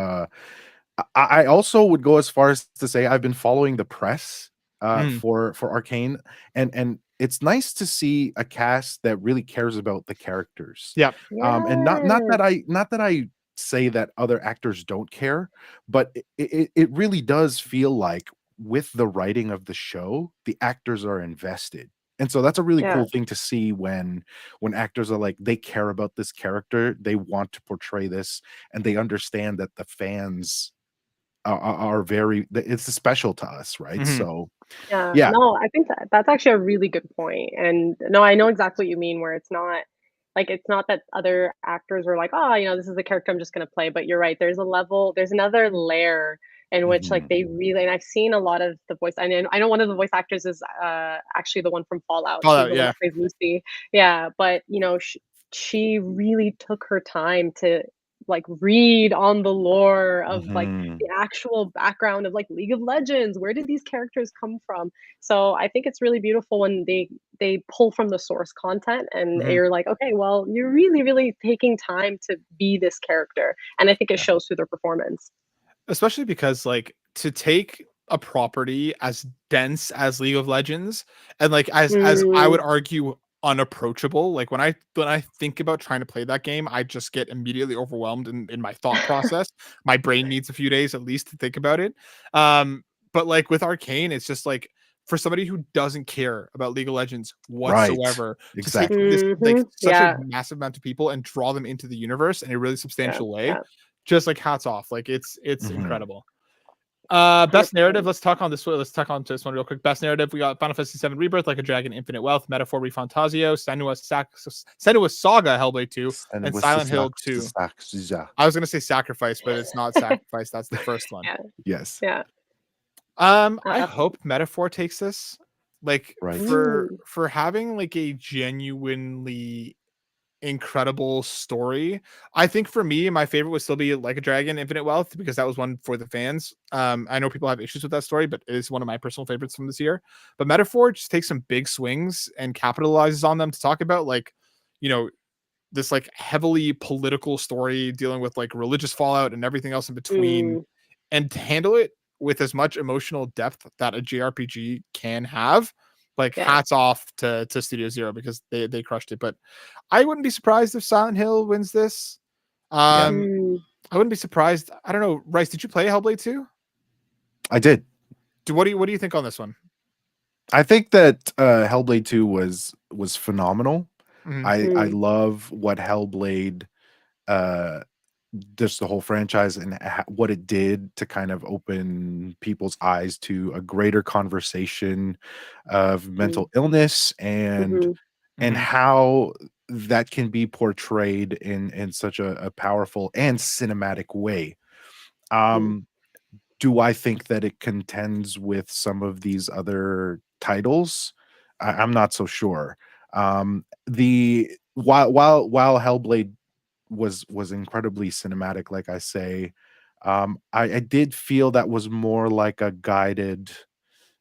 I also would go as far as to say I've been following the press
Mm.
for Arcane, and it's nice to see a cast that really cares about the characters.
Yep.
And not
Yes.
that I say that other actors don't care, but it really does feel like with the writing of the show, the actors are invested. And so that's a really
Yeah.
cool thing to see when actors are like they care about this character, they want to portray this, and they understand that the fans are very it's special to us, right?
Mhm.
So,
Yeah.
yeah.
No, I think that's actually a really good point. And no, I know exactly what you mean where it's not that other actors are like, "Oh, this is the character I'm just gonna play." But you're right. There's another layer in which like
Mhm.
they really, and I've seen a lot of the voice. I know one of the voice actors is actually the one from Fallout. She's
Fallout,
the one
yeah.
that plays Lucy. Yeah, but she really took her time to like read on the lore of like
Mhm.
the actual background of like League of Legends. Where did these characters come from? So I think it's really beautiful when they pull from the source content and
Mhm.
you're like, okay, well, you're really, really taking time to be this character. And I think it
Yeah.
shows through their performance.
Especially because, like, to take a property as dense as League of Legends and, like, as I
Mm,
would argue, unapproachable, like, when I think about trying to play that game, I just get immediately overwhelmed in my thought process. My brain needs a few days at least to think about it. But, like, with Arcane, it's just, like, for somebody who doesn't care about League of Legends
Right.
whatsoever, to take
Exactly.
this, like, such a
yeah,
massive amount of people and draw them into the universe in a really
yeah,
substantial way,
yeah,
just like hats off. Like it's
Mhm.
incredible. Best narrative.
100%.
Let's talk on this one. Let's talk on to this one real quick. Best narrative. We got Final Fantasy VII Rebirth, Like a Dragon, Infinite Wealth, Metaphor, Refantazio, Senua Saga, Hellblade 2,
And
and
what's the
Silent Hill
socks
2.
yeah.
I was gonna say Sacrifice, but it's not Sacrifice. That's the first one.
Yeah,
Yes.
yeah.
I
Uh,
hope Metaphor takes this. Like
Right.
for having like a genuinely incredible story. I think for me, my favorite would still be Like a Dragon, Infinite Wealth, because that was one for the fans. I know people have issues with that story, but it is one of my personal favorites from this year. But Metaphor just takes some big swings and capitalizes on them to talk about, like, you know, this like heavily political story dealing with like religious fallout and everything else in between,
mm,
and to handle it with as much emotional depth that a JRPG can have. Like,
yeah,
hats off to Studio Zero, because they crushed it. But I wouldn't be surprised if Silent Hill wins this.
Yeah.
Um,
mm,
I wouldn't be surprised. I don't know, Rice. Did you play Hellblade 2?
I did.
What do you think on this one?
I think that Hellblade 2 was phenomenal.
Mhm.
I
mm,
love what Hellblade uh just the whole franchise and what it did to kind of open people's eyes to a greater conversation of
mm,
mental illness and
mhm,
Mhm.
how that can be portrayed in such a powerful and cinematic way.
mm,
um do I think that it contends with some of these other titles? I'm not so sure. The while Hellblade was incredibly cinematic, like I say, I did feel that was more like a guided,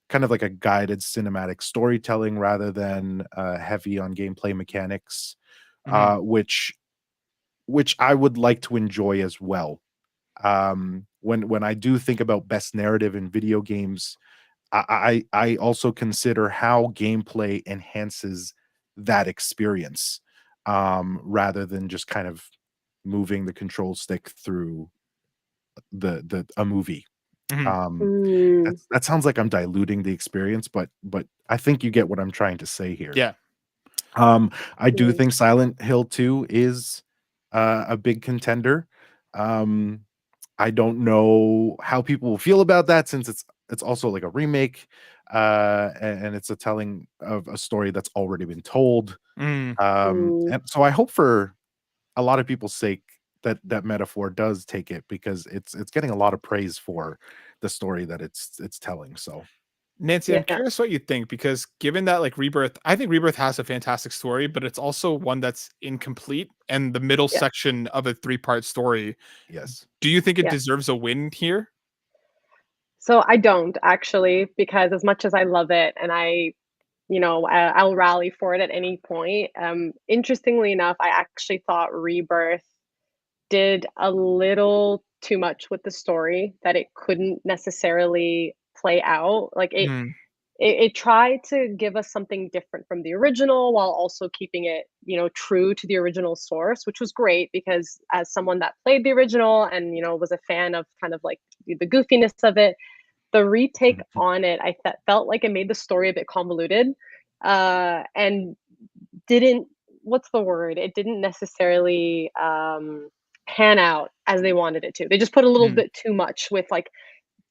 kind of like a guided cinematic storytelling rather than heavy on gameplay mechanics,
Mhm.
which I would like to enjoy as well. When I do think about best narrative in video games, I also consider how gameplay enhances that experience, rather than just kind of moving the control stick through the a movie.
Mhm.
Um,
mm,
that sounds like I'm diluting the experience, but I think you get what I'm trying to say here.
Yeah.
Um, I do
mm,
think Silent Hill 2 is a big contender. I don't know how people will feel about that, since it's also like a remake, and it's a telling of a story that's already been told.
Mm.
And so I hope for a lot of people's sake that Metaphor does take it, because it's getting a lot of praise for the story that it's telling. So
Nancy, I'm
Yeah.
curious what you think, because given that like Rebirth, I think Rebirth has a fantastic story, but it's also one that's incomplete and the middle
Yeah.
section of a 3-part story.
yes.
Do you think it
Yeah.
deserves a win here?
So I don't actually, because as much as I love it and I'll rally for it at any point. Interestingly enough, I actually thought Rebirth did a little too much with the story that it couldn't necessarily play out. Like
Mm,
it tried to give us something different from the original while also keeping it, true to the original source, which was great because as someone that played the original and, was a fan of kind of like the goofiness of it, the retake on it, felt like it made the story a bit convoluted, and didn't what's the word? It didn't necessarily, pan out as they wanted it to. They just put a little
mm,
bit too much with, like,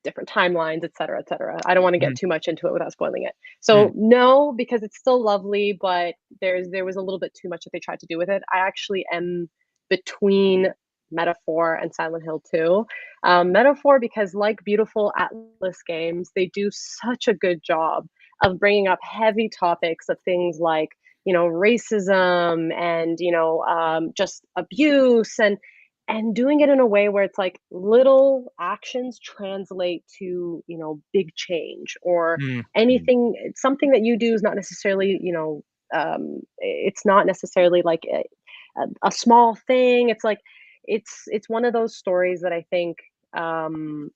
different timelines, et cetera, et cetera. I don't wanna get
mm,
too much into it without spoiling it.
mm,
So, no, because it's still lovely, but there was a little bit too much that they tried to do with it. I actually am between Metaphor and Silent Hill 2. Metaphor because like beautiful Atlas games, they do such a good job of bringing up heavy topics of things like, racism and, just abuse and doing it in a way where it's like little actions translate to big change or
mm,
Mm.
anything something that you do is not necessarily it's not necessarily like a small thing. It's like it's one of those stories that I think um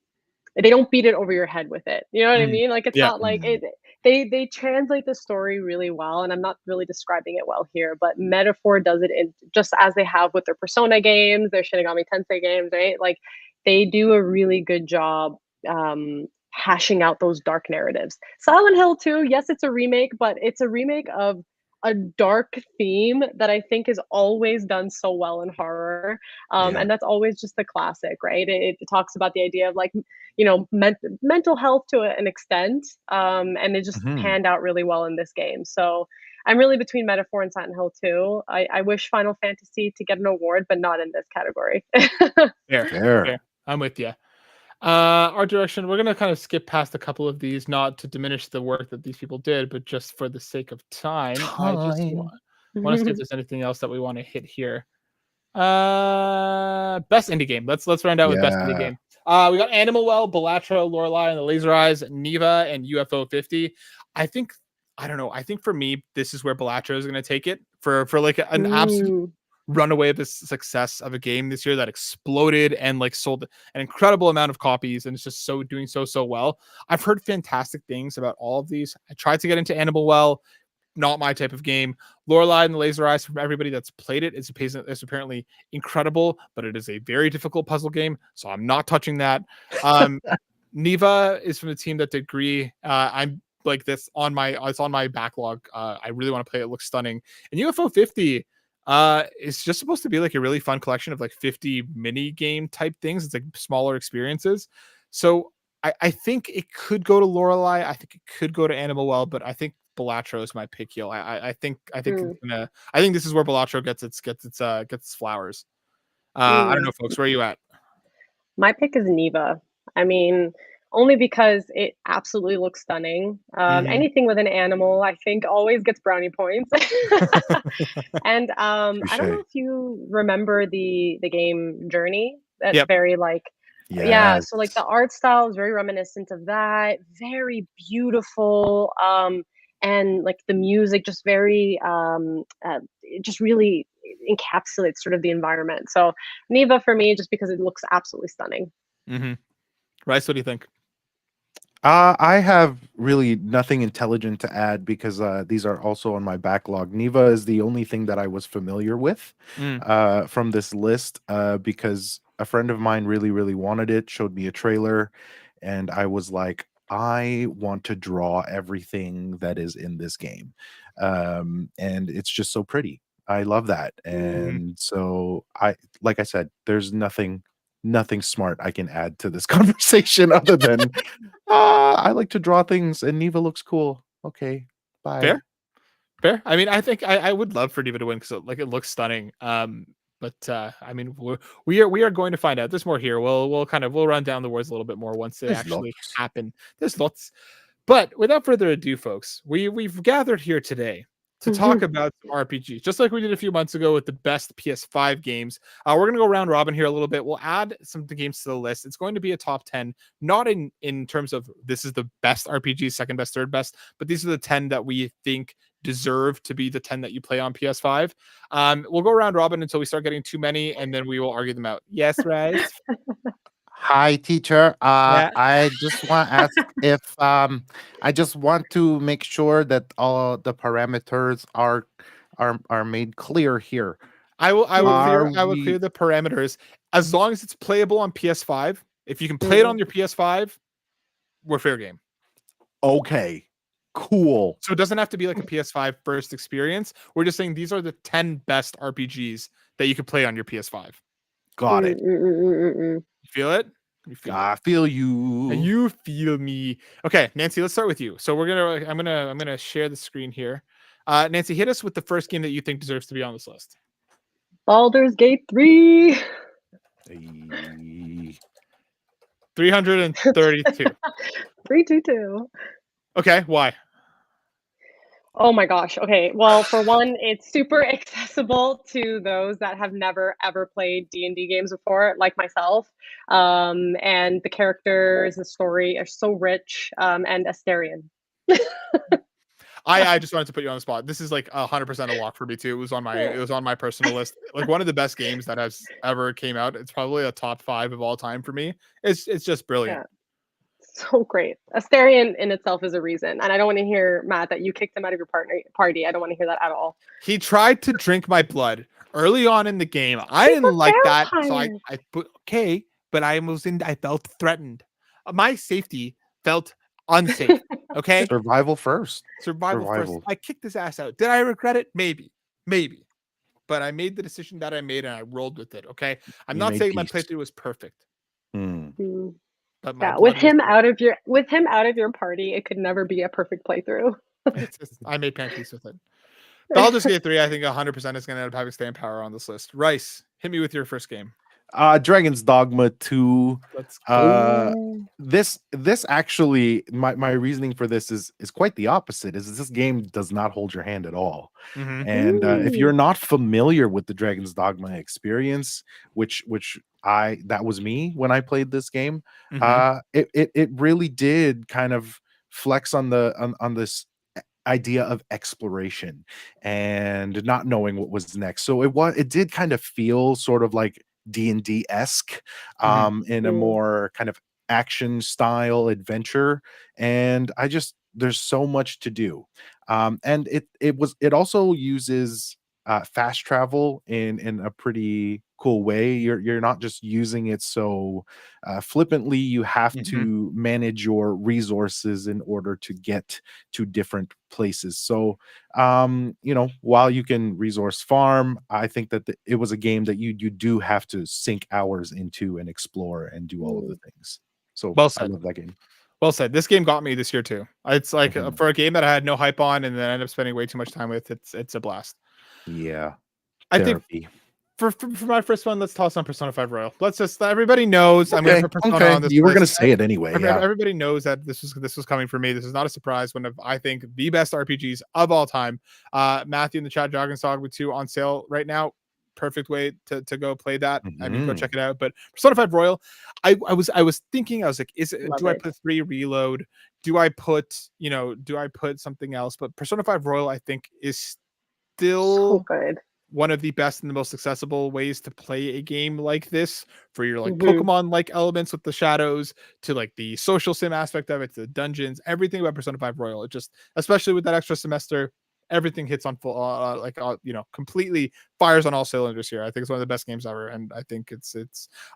they don't beat it over your head with it. You know what I
mm.
mean? Like it's
Yeah.
not like
Mm.
it they translate the story really well, and I'm not really describing it well here, but Metaphor does it in just as they have with their Persona games, their Shinigami Tensei games, right? Like they do a really good job hashing out those dark narratives. Silent Hill 2, yes, it's a remake, but it's a remake of a dark theme that I think is always done so well in horror.
Yeah.
And that's always just the classic, right? It talks about the idea of like mental health to an extent, and it just
Mhm.
panned out really well in this game. So I'm really between Metaphor and Silent Hill 2. I wish Final Fantasy to get an award, but not in this category.
Fair.
Fair.
Fair. I'm with you. Art direction, we're gonna kind of skip past a couple of these, not to diminish the work that these people did, but just for the sake of time. I just
Time.
want to see if there's anything else that we want to hit here. Best indie game. Let's round out with best indie
Yeah.
game. We got Animal Well, Balatro, Lorelei and the Laser Eyes, Neva, and UFO 50. I think I don't know. I think for me, this is where Balatro is going to take it for like an absolute
Mm,
runaway of the success of a game this year that exploded and like sold an incredible amount of copies and it's just doing so well. I've heard fantastic things about all of these. I tried to get into Animal Well, not my type of game. Lorelei and the Laser Eyes, from everybody that's played it, it's apparently incredible, but it is a very difficult puzzle game, so I'm not touching that. Neva is from the team that did Gree. I'm like this on my it's on my backlog. I really want to play it. It looks stunning. And UFO 50 is just supposed to be like a really fun collection of like 50 mini game type things. It's like smaller experiences. So I think it could go to Lorelei. I think it could go to Animal Well, but I think Balatro is my pick here. I think
mm,
it's gonna I think this is where Balatro gets its flowers. I don't know,
mm.
folks. Where are you at?
My pick is Neva. I mean, only because it absolutely looks stunning.
Mm-hmm.
Anything with an animal, I think, always gets brownie points. And I don't know
Touche.
if you remember the game Journey. That's
Yep.
very like, yeah.
Yes.
So like the art style is very reminiscent of that. Very beautiful. And like the music, just very, it just really encapsulates sort of the environment. So Neva for me, just because it looks absolutely stunning.
Mm-hmm. Rice, what do you think?
I have really nothing intelligent to add, because these are also on my backlog. Neva is the only thing that I was familiar with
Mm.
from this list, because a friend of mine really, really wanted it, showed me a trailer, and I was like, I want to draw everything that is in this game. And it's just so pretty. I love that.
Mhm.
And so like I said, there's nothing smart I can add to this conversation other than I like to draw things and Neva looks cool. Okay. Bye.
Fair. Fair. I mean, I think I would love for Diva to win because it looks stunning. But I mean, we are going to find out. There's more here. We'll run down the words a little bit more once they
There's
actually
lots.
happen. There's lots. But without further ado, folks, we've gathered here today to talk about some RPGs, just like we did a few months ago with the best PS5 games. We're going to go round robin here a little bit. We'll add some of the games to the list. It's going to be a top 10, not in terms of this is the best RPG, second best, third best, but these are the 10 that we think deserve to be the 10 that you play on PS5. We'll go round robin until we start getting too many, and then we will argue them out. Yes, right?
Hi, teacher.
Yeah.
I just want to ask if I just want to make sure that all the parameters are made clear here.
I will
Are
clear
we
the parameters as long as it's playable on PS5. If you can play it on your PS5, we're fair game.
okay? Cool.
So it doesn't have to be like a PS5 first experience. We're just saying these are the 10 best RPGs that you can play on your PS5.
Got it.
You feel it? You feel
I feel you.
it. You feel me. Okay, Nancy, let's start with you. So I'm gonna share the screen here. Nancy, hit us with the first game that you think deserves to be on this list.
Baldur's Gate 3.
332.
322.
Okay, why?
Oh my gosh. Okay. Well, for one, it's super accessible to those that have never ever played D&D games before, like myself. And the characters, the story are so rich, and Asterion.
I just wanted to put you on the spot. This is like 100% a lock for me too. It was on my personal list. Like one of the best games that has ever came out. It's probably a top 5 of all time for me. It's just brilliant.
Yeah. So great. Asterion in itself is a reason. And I don't want to hear, Matt, that you kicked him out of your party. I don't want to hear that at all.
He tried to drink my blood early on in the game. I
He's
didn't
a
like that. So
vampire.
I put okay, but I felt threatened. My safety felt unsafe. Okay.
Survival first.
Survival first. I kicked his ass out. Did I regret it? Maybe. But I made the decision that I made and I rolled with it. Okay. I'm not saying my playthrough was perfect. But
yeah, with him out of your party, it could never be a perfect playthrough.
I made pancakes with it. Baldur's Gate 3, I think 100% is going to end up having staying power on this list. Rice, hit me with your first game.
Dragon's Dogma 2.
Let's go.
This actually, my reasoning for this is quite the opposite. Is this game does not hold your hand at all. And if you're not familiar with the Dragon's Dogma experience, which that was me when I played this game, it really did kind of flex on this idea of exploration and not knowing what was next. So it did kind of feel sort of like D&D-esque in a more kind of action style adventure, and there's so much to do, and it also uses fast travel in a pretty cool way. You're not just using it so flippantly. You have to manage your resources in order to get to different places. So while you can resource farm, I think that it was a game that you do have to sink hours into and explore and do all of the things. So
well said.
I love that game.
Well said. This game got me this year too. It's like for a game that I had no hype on and then I ended up spending way too much time with. It's a blast.
Yeah,
I think for my first one, let's toss on Persona 5 Royal. Let's just everybody knows I'm going to put Persona on this.
You were going to say it anyway.
Everybody knows that this was coming for me. This is not a surprise. One of I think the best RPGs of all time. Matthew in the chat, Dragon's Dogma 2 on sale right now. Perfect way to go play that. I mean, go check it out. But Persona 5 Royal, I was thinking, I was like, do I put 3 Reload? Do I put something else? But Persona 5 Royal, I think, is still
so good.
One of the best and the most accessible ways to play a game like this, for your like Pokemon like elements with the shadows to like the social sim aspect of it, to the dungeons, everything about Persona 5 Royal. It just, especially with that extra semester, everything hits on full, completely fires on all cylinders here. I think it's one of the best games ever, and I think it's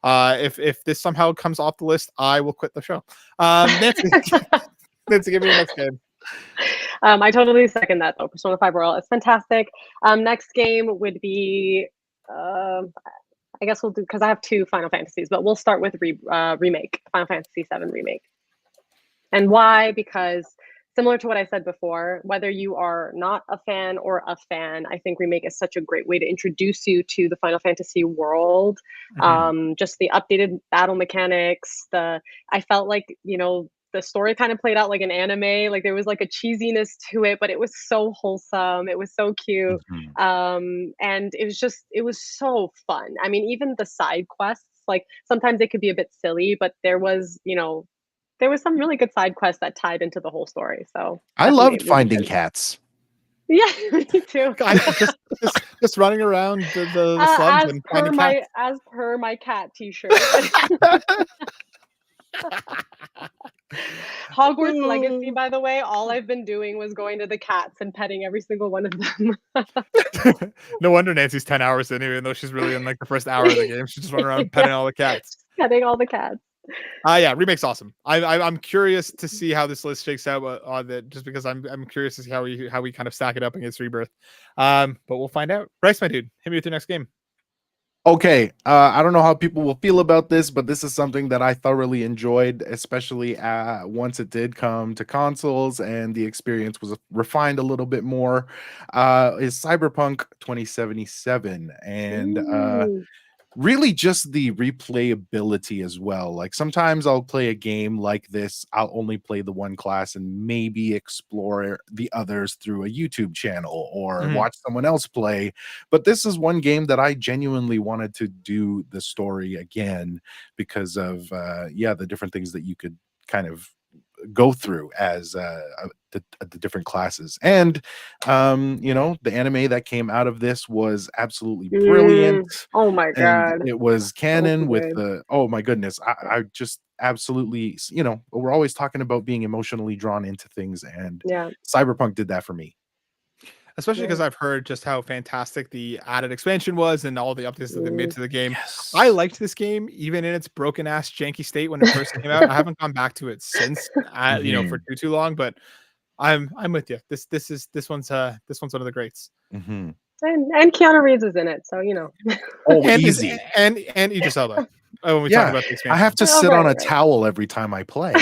if this somehow comes off the list, I will quit the show. Nancy, give me the next game.
I totally second that though. Persona 5 Royal is fantastic. Next game would be, I guess we'll do, because I have two Final Fantasies, but we'll start with remake, Final Fantasy 7 remake. And why? Because similar to what I said before, whether you are not a fan or a fan, I think remake is such a great way to introduce you to the Final Fantasy world. Just the updated battle mechanics. I felt like, the story kind of played out like an anime. Like there was like a cheesiness to it, but it was so wholesome. It was so cute. And it was so fun. I mean, even the side quests, like sometimes they could be a bit silly, but there was some really good side quests that tied into the whole story. So
I loved finding cats.
Yeah, me too.
just running around the slums and finding cats.
As per my cat T-shirt. Hogwarts Legacy, by the way, all I've been doing was going to the cats and petting every single one of them.
No wonder Nancy's 10 hours in, even though she's really in like the first hour of the game. She's just running around petting all the cats.
Petting all the cats.
Yeah, remake's awesome. I'm curious to see how this list shakes out on that, just because I'm curious to see how we kind of stack it up against Rebirth. But we'll find out. Bryce, my dude, hit me with your next game.
Okay, I don't know how people will feel about this, but this is something that I thoroughly enjoyed, especially once it did come to consoles and the experience was refined a little bit more. Is Cyberpunk 2077, and really just the replayability as well. Like sometimes I'll play a game like this, I'll only play the one class and maybe explore the others through a YouTube channel or watch someone else play. But this is one game that I genuinely wanted to do the story again because of the different things that you could kind of go through as the different classes. And the anime that came out of this was absolutely brilliant.
Oh my god,
and it was canon with the oh my goodness, I just absolutely, we're always talking about being emotionally drawn into things, and Cyberpunk did that for me.
Especially because I've heard just how fantastic the added expansion was and all the updates that they made to the game. I liked this game even in its broken ass janky state when it first came out. I haven't gone back to it since, for too long. But I'm with you. This one's one of the greats.
And Keanu Reeves is in it, so
Oh,
and
easy.
And Idris Elba. When we talk about the expansion,
I have to sit on a towel every time I play.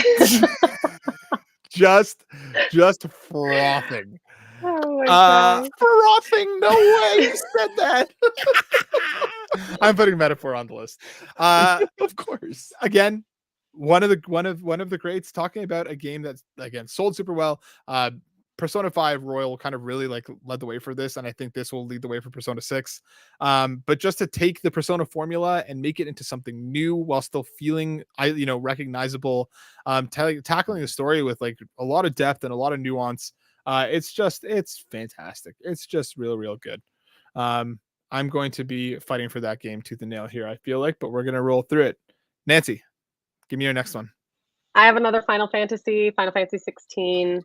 just frothing.
Oh my god.
Frothing, no way you said that.
I'm putting metaphor on the list.
Of course.
Again, one of the greats, talking about a game that's again sold super well. Persona 5 Royal kind of really like led the way for this, and I think this will lead the way for Persona 6. But just to take the Persona formula and make it into something new while still feeling recognizable, tackling the story with like a lot of depth and a lot of nuance. It's fantastic. It's just real good. I'm going to be fighting for that game tooth and nail here, I feel like, but we're going to roll through it. Nancy, give me your next one.
I have another Final Fantasy 16.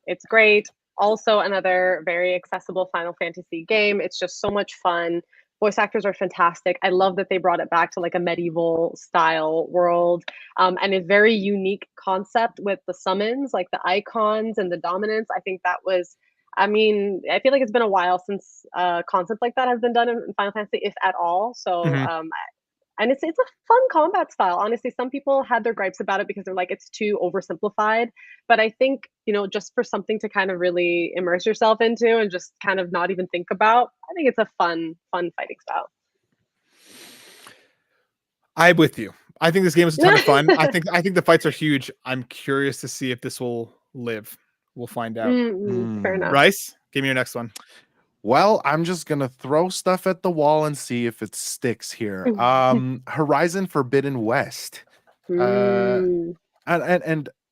It's great. Also another very accessible Final Fantasy game. It's just so much fun. Voice actors are fantastic. I love that they brought it back to like a medieval style world, and a very unique concept with the summons, like the icons and the dominance. I think that was, I feel like it's been a while since a concept like that has been done in Final Fantasy, if at all. So, and it's a fun combat style. Honestly, some people had their gripes about it because they're like, it's too oversimplified. But I think, just for something to kind of really immerse yourself into and just kind of not even think about, I think it's a fun fighting style.
I'm with you. I think this game is a ton of fun. I think the fights are huge. I'm curious to see if this will live. We'll find out.
Fair enough.
Bryce, give me your next one.
Well, I'm just gonna throw stuff at the wall and see if it sticks here. Horizon Forbidden West. And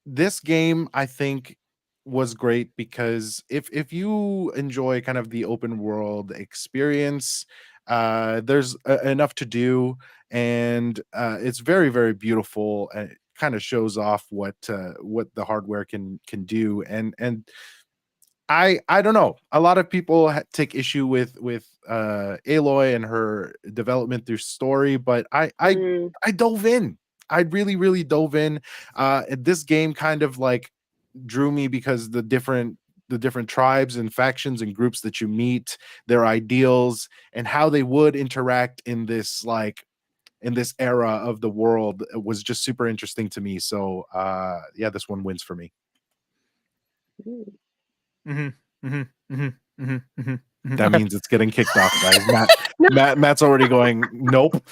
this game, I think, was great because if you enjoy kind of the open world experience, there's enough to do, and it's very, very beautiful, and it kind of shows off what the hardware can do. And I don't know. A lot of people take issue with Aloy and her development through story, but I dove in. I really dove in. This game kind of like drew me because the different different tribes and factions and groups that you meet, their ideals, and how they would interact in this era of the world was just super interesting to me. So yeah, this one wins for me. That means it's getting kicked off, guys. Matt's already going, nope.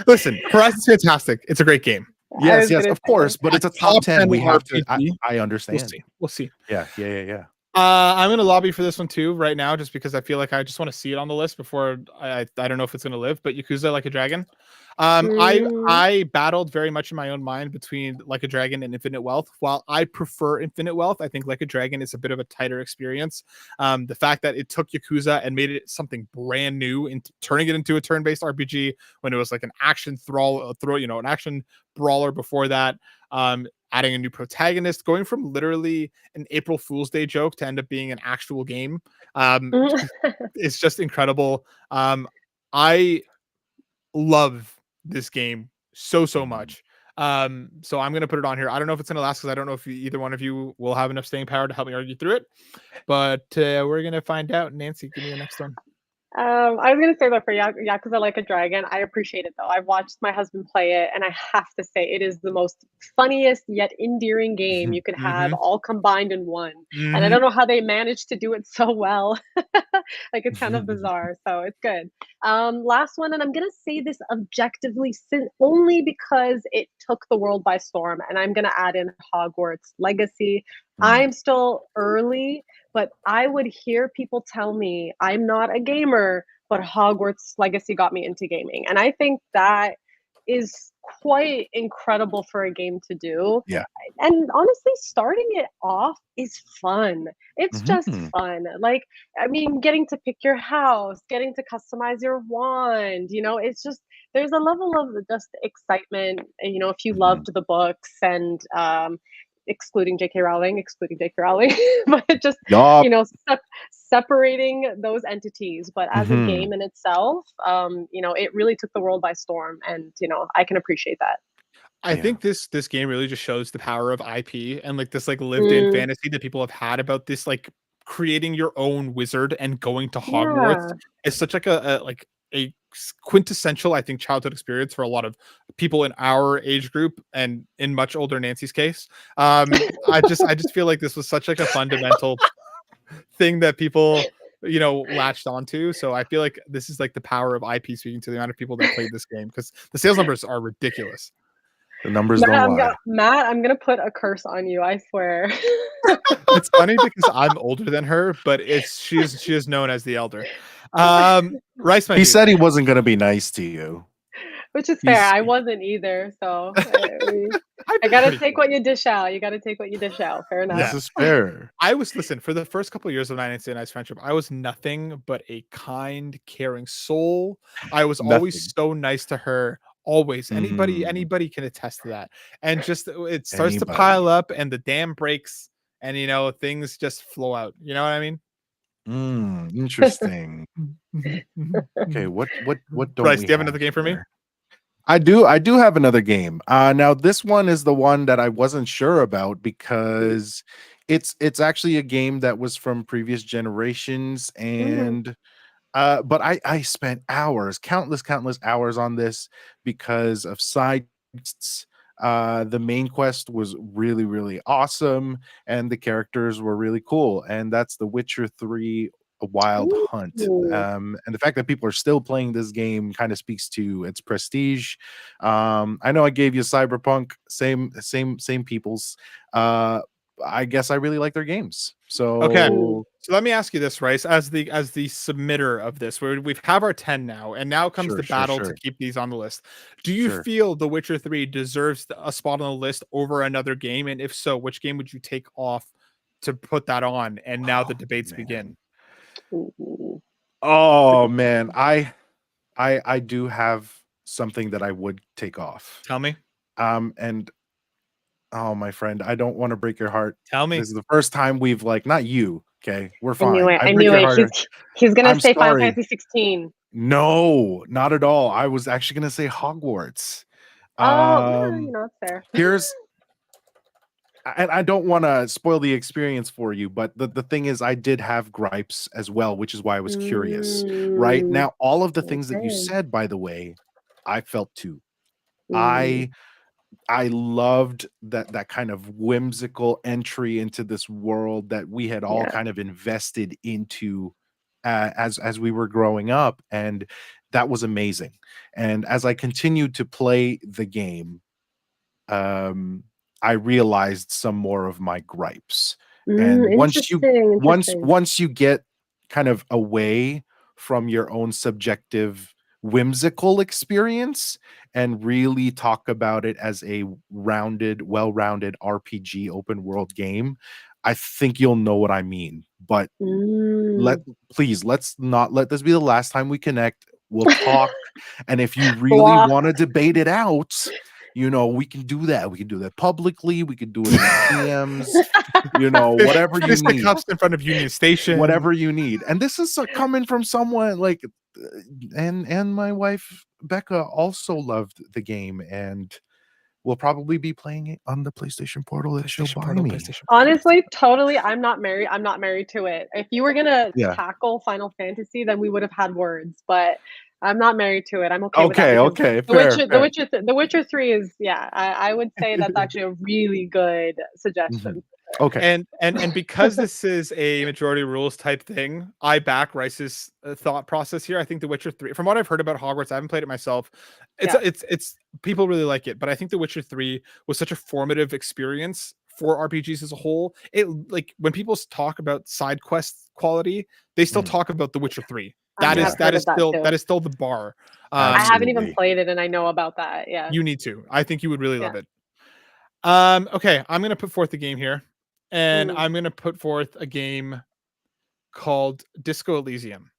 Listen, Horizon's fantastic. It's a great game.
Yes, of course, but it's a top 10. We have to. I understand.
We'll see.
Yeah.
I'm gonna lobby for this one too right now, just because I feel like I just want to see it on the list before I don't know if it's gonna live. But Yakuza Like a Dragon, I battled very much in my own mind between Like a Dragon and Infinite Wealth. While I prefer Infinite Wealth, I think Like a Dragon is a bit of a tighter experience. The fact that it took Yakuza and made it something brand new and turning it into a turn-based RPG when it was like an action an action brawler before that. Adding a new protagonist, going from literally an April Fool's Day joke to end up being an actual game. It's just incredible. I love this game so much. So I'm going to put it on here. I don't know if it's going to last because I don't know if either one of you will have enough staying power to help me argue through it. But we're going to find out. Nancy, give me the next one.
I was going to say that for Yakuza Like a Dragon. I appreciate it, though. I've watched my husband play it, and I have to say it is the most funniest yet endearing game you could have all combined in one. And I don't know how they managed to do it so well. Like, it's kind of bizarre, so it's good. Last one, and I'm going to say this objectively only because it took the world by storm, and I'm going to add in Hogwarts Legacy. I'm still early, but I would hear people tell me I'm not a gamer, but Hogwarts Legacy got me into gaming. And I think that is quite incredible for a game to do.
Yeah.
And honestly, starting it off is fun. It's just fun. Like, I mean, getting to pick your house, getting to customize your wand, it's just, there's a level of just excitement, if you loved the books and, excluding J.K. Rowling, but just separating those entities. But as a game in itself, it really took the world by storm, and I can appreciate that.
I think this game really just shows the power of IP and like this like lived-in fantasy that people have had about this, like creating your own wizard and going to Hogwarts. It's such like a quintessential, I think, childhood experience for a lot of people in our age group and in much older Nancy's case. I just feel like this was such like a fundamental thing that people latched onto. So I feel like this is like the power of IP speaking to the amount of people that played this game, because the sales numbers are ridiculous.
The numbers don't lie.
Matt, I'm gonna put a curse on you, I swear.
It's funny because I'm older than her, but she is known as the elder. Rice,
he said he wasn't gonna be nice to you,
which is fair. I wasn't either, so I gotta take what you dish out. You gotta take what you dish out. Fair enough.
This is fair.
Listen, for the first couple of years of 9 Nice friendship, I was nothing but a kind, caring soul. I was always so nice to her. Always. Anybody can attest to that. And just it starts to pile up and the dam breaks and things just flow out. You know what I mean?
Interesting. Okay, what don't
Bryce,
we
do you have another game for me?
I do have another game. Now this one is the one that I wasn't sure about because it's actually a game that was from previous generations, and but I spent countless hours on this because of side quests. The main quest was really, really awesome, and the characters were really cool. And that's The Witcher 3: A Wild Hunt. And the fact that people are still playing this game kind of speaks to its prestige. I know I gave you Cyberpunk, same peoples. I guess I really like their games. So
okay. So let me ask you this, Rice, as the submitter of this, we have our 10 now, and now comes the battle to keep these on the list. Do you feel The Witcher 3 deserves a spot on the list over another game? And if so, which game would you take off to put that on? And now the debates begin.
Oh man, I do have something that I would take off.
Tell me.
And oh, my friend, I don't want to break your heart.
Tell me.
This is the first time we've not you. Okay, we're fine.
I knew it. He's gonna say Final Fantasy 16.
No, not at all. I was actually gonna say Hogwarts.
It's fair.
and I don't want to spoil the experience for you, but the thing is, I did have gripes as well, which is why I was curious. Right
Mm,
now, all of the things that you
okay.
said, by the way, I felt too.
Mm,
I I loved that kind of whimsical entry into this world that we had all
yeah.
kind of invested into as we were growing up, and that was amazing. And as I continued to play the game, um, I realized some more of my gripes. And
Interesting, interesting.
once you get kind of away from your own subjective whimsical experience and really talk about it as a well-rounded RPG open world game, I think you'll know what I mean. But let
Mm.
please let's not let this be the last time we connect. We'll talk, and if you really
Blah.
want to debate it out, we can do that. We can do that publicly. We can do it in the DMs. Whatever you need,
Fisticuffs in front of Union Station.
whatever you need. And this is coming from someone like, and my wife Becca also loved the game, and will probably be playing it on the PlayStation Portal that she'll
PlayStation
buy
Portal,
me.
PlayStation Portal.
Honestly, totally, I'm not married. I'm not married to it. If you were gonna
Yeah.
tackle Final Fantasy, then we would have had words, but I'm not married to it. I'm okay with that
Okay.
because
Okay.
The
Fair.
Witcher,
Fair.
The Witcher 3 is, yeah, I would say that's actually a really good
Mhm.
suggestion.
Okay.
And because this is a majority rules type thing, I back Rice's thought process here. I think The Witcher 3, from what I've heard about Hogwarts, I haven't played it myself. It's
Yeah.
it's people really like it, but I think The Witcher 3 was such a formative experience for RPGs as a whole. It, like, when people talk about side quest quality, they still
Mhm.
talk about The Witcher 3.
I have heard of that too.
That is still the bar.
I haven't even
Absolutely.
played it and I know about that. Yeah.
You need to. I think you would really
Yeah.
love it. Okay, I'm gonna put forth the game here, and
Mm.
I'm gonna put forth a game called Disco Elysium.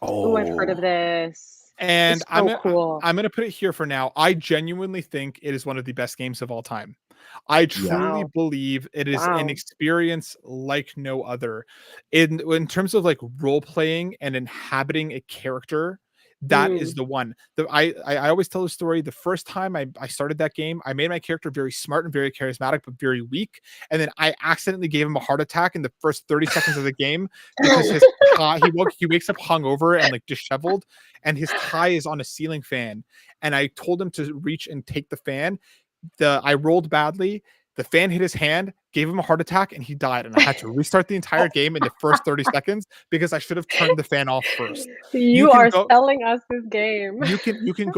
Oh, I've heard of
Oh,
this.
And
It's so cool.
I'm gonna put it here for now. I genuinely think it is one of the best games of all time. I
yeah.
truly
Wow.
believe it is an
Wow.
experience like no other. In terms of like role playing and inhabiting a character, that is
Mm.
the one. I always tell the story. The first time I started that game, I made my character very smart and very charismatic, but very weak. And then I accidentally gave him a heart attack in the first 30 seconds of the game because his tie, he wakes up hungover and like disheveled, and his tie is on a ceiling fan. And I told him to reach and take the fan. I rolled badly. The fan hit his hand, gave him a heart attack, and he died. And I had to restart the entire game in the first 30 seconds because I should have turned the fan off first. You
You
can
are
go
selling us this game.
you can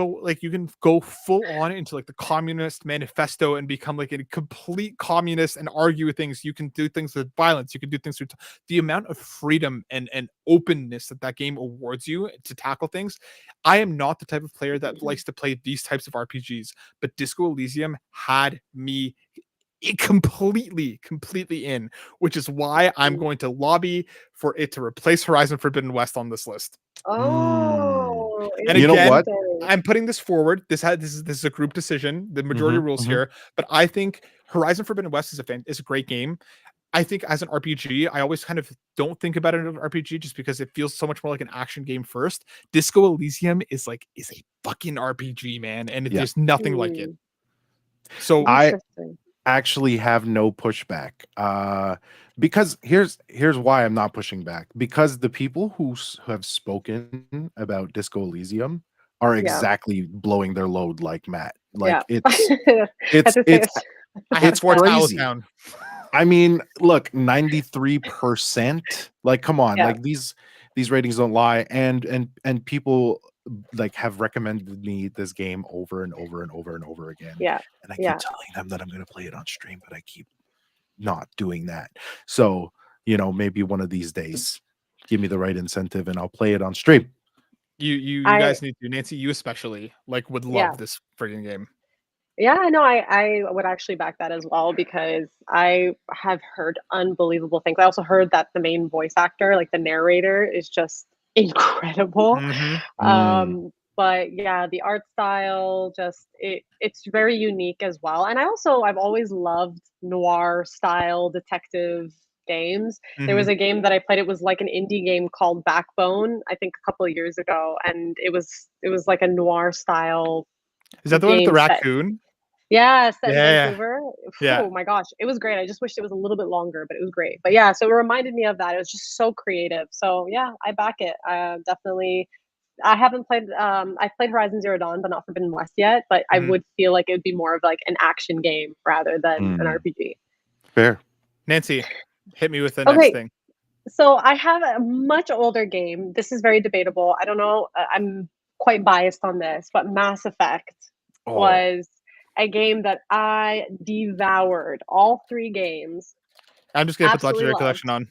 go full on into like the communist manifesto and become like a complete communist and argue with things. You can do things with violence. You can do things with the amount of freedom and openness that game awards you to tackle things. I am not the type of player that likes to play these types of RPGs, but Disco Elysium had me completely in, which is why I'm going to lobby for it to replace Horizon Forbidden West on this list.
Mm.
Oh,
And
You know what?
interesting.
I'm putting this forward. This is a group decision, the majority
Mhm,
rules
mhm.
here, but I think Horizon Forbidden West is a great game. I think as an RPG, I always kind of don't think about it as an RPG just because it feels so much more like an action game first. Disco Elysium is a fucking RPG, man, and
Yeah.
there's nothing like it.
Mm,
So
I
interesting.
actually have no pushback. Because here's why I'm not pushing back. Because the people who have spoken about Disco Elysium are
Yeah.
exactly blowing their load like Matt.
Yeah.
Like
Had
it's
to say
it's
it.
I had
it's
Fort
crazy.
Town.
I mean, look, 93%. Like, come on,
Yeah.
like these ratings don't lie. And people like have recommended me this game over and over and over and over again.
Yeah.
And I keep
Yeah.
telling them that I'm gonna play it on stream, but I keep not doing that. So, maybe one of these days, give me the right incentive and I'll play it on stream.
You
I
guys need to. Nancy, you especially would
yeah.
love this friggin' game.
Yeah, no, I would actually back that as well because I have heard unbelievable things. I also heard that the main voice actor, like the narrator, is just incredible.
Mhm.
Mm,
But yeah, the art style just it's very unique as well. And I've always loved noir style detective games. There was
Mhm.
a game that I played, it was like an indie game called Backbone, I think a couple of years ago, and it was like a noir style
Is that the one with the
game set.
raccoon?
Yeah, set in
Yeah.
Vancouver.
Yeah.
Oh my gosh, it was great. I just wished it was a little bit longer, but it was great. But yeah, so it reminded me of that. It was just so creative. So yeah, I back it. Definitely. I haven't played. I've played Horizon Zero Dawn, but not Forbidden West yet. But I
Mhm.
would feel like it would be more of like an action game rather than an RPG.
Fair.
Nancy, hit me with the next
Okay,
thing.
so I have a much older game. This is very debatable. I don't know. I'm quite biased on this, but Mass Effect
Oh,
was a game that I devoured. All three games.
I'm just gonna put the
Absolutely
Legendary
loved.
Collection on.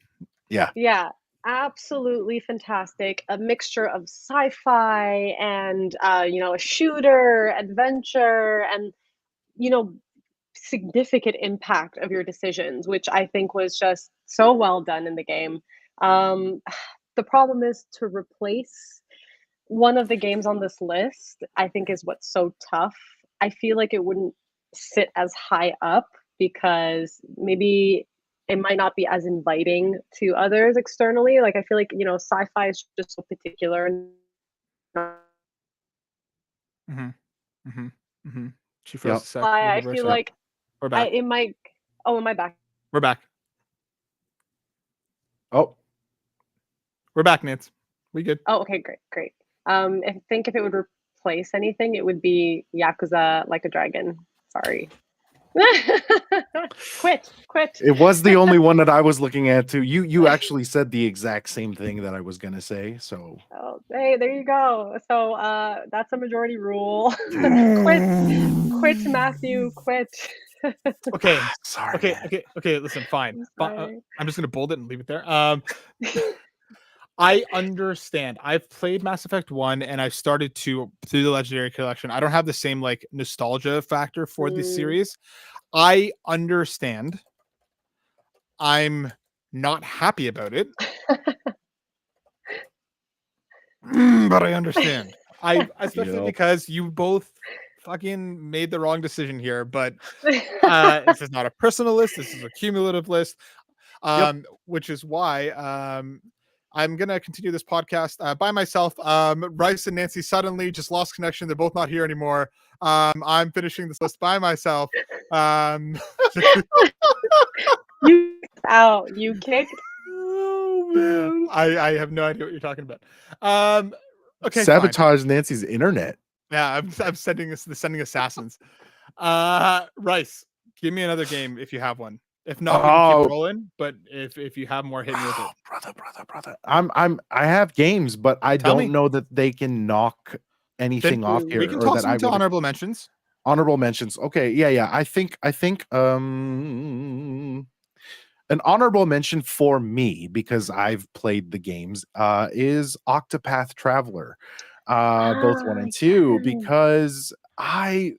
yeah.
Yeah, absolutely fantastic. A mixture of sci-fi and a shooter, adventure, and you know, significant impact of your decisions, which I think was just so well done in the game. Um, the problem is to replace one of the games on this list, I think is what's so tough. I feel like it wouldn't sit as high up because maybe it might not be as inviting to others externally. Like I feel like, sci-fi is just so particular and
Mhm. Mhm. Mhm. She froze
Yep.
a sec. We'll
why I
give her a
feel
sec.
Yep.
like
We're
I
back.
it might oh, am I back?
We're back.
Oh,
We're back, Nance. We good.
Oh, okay, great, great. I think if it would replace anything, it would be Yakuza Like a Dragon. Sorry. Quit, quit.
it was the only one that I was looking at too. You actually said the exact same thing that I was gonna say. So
Oh, hey, there you go. So, that's a majority rule. Quit, quit, Matthew, quit.
Okay.
sorry,
Okay.
man.
Okay. Okay. Listen, fine.
I'm
But
sorry.
I'm just gonna bold it and leave it there. I understand. I've played Mass Effect 1 and I've started to through the Legendary Collection. I don't have the same like nostalgia factor for this
Mm.
series. I understand. I'm not happy about it, but I understand. I especially
Yep.
because you both fucking made the wrong decision here, but this is not a personal list, this is a cumulative list.
Yep.
Which is why I'm gonna continue this podcast by myself. Rice and Nancy suddenly just lost connection. They're both not here anymore. I'm finishing this list by myself.
You kicked out. You kicked.
Oh
Yeah.
man, I have no idea what you're talking about. Okay, fine.
Sabotage Nancy's internet.
Yeah, I'm sending assassins. Rice, give me another game if you have one. If not, we can keep
Oh,
rolling. But if you have more, hit me with it.
brother. I have games, but I
Tell
don't
me.
know that they can knock
Then
anything off
Mm.
we
here
can
or
toss
that
them
I
into
would
honorable mentions.
honorable mentions. Okay, yeah. I think an honorable mention for me because I've played the games is Octopath Traveler. Both one
Ah,
and two
yeah.
because I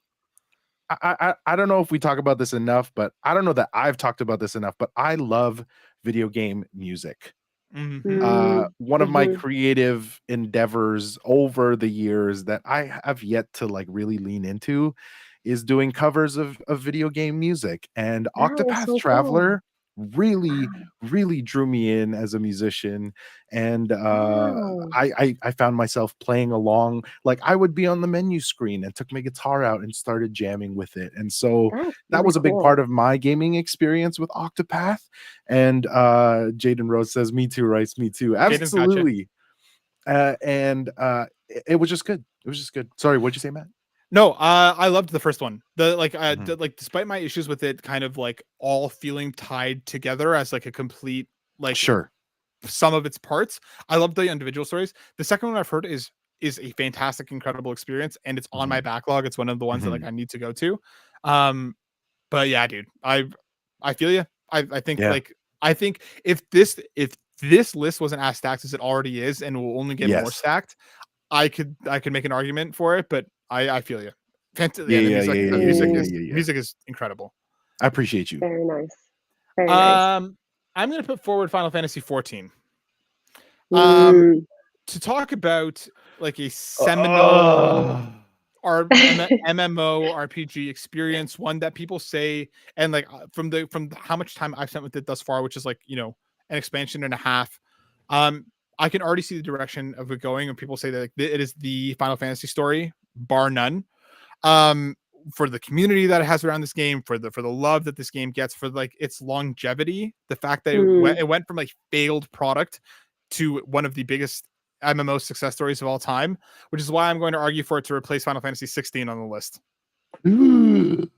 don't know if we talk about this enough, but I don't know that I've talked about this enough, but I love video game music.
Mm-hmm.
Mm.
One of my
Mhm.
creative endeavors over the years that I have yet to like really lean into is doing covers of video game music. And
That is
Octopath
so cool.
Traveler really,
Wow.
really drew me in as a musician. And
Wow.
I found myself playing along. Like I would be on the menu screen and took my guitar out and started jamming with it. And so
That's
that
really
was a big part
cool.
of my gaming experience with Octopath. And Jaden Rose says, "Me too, Rice. Me too.
Jaden's gotcha.
Absolutely." And it was just good. It was just good. Sorry, what'd you say, Matt?
No, I loved the first one.
Mhm.
Like despite my issues with it, kind of like all feeling tied together as like a complete like
Sure.
sum of its parts. I love the individual stories. The second one I've heard is a fantastic, incredible experience, and it's on my
Mhm.
backlog. It's one of the ones that like
Mhm.
I need to go to. Um, but yeah, dude, I feel you. I think
Yeah.
like I think if this list wasn't as stacked as it already is, and will only get more
Yes.
stacked, I could make an argument for it. But I feel you.
Yeah,
Yeah,
yeah, yeah, yeah, yeah, yeah, yeah,
Mm.
yeah, yeah.
music is incredible.
I appreciate you.
Very nice. Very nice.
I'm gonna put forward Final Fantasy 14. Um,
Mm.
to talk about like a seminal
Ugh.
MMO RPG experience, one that people say, and like from how much time I've spent with it thus far, which is like an expansion and a half. I can already see the direction of it going, and people say that like, it is the Final Fantasy story, bar none. Um, for the community that it has around this game, for the love that this game gets, for like its longevity, the fact that it went from like failed product to one of the biggest MMO success stories of all time, which is why I'm going to argue for it to replace Final Fantasy 16 on the list.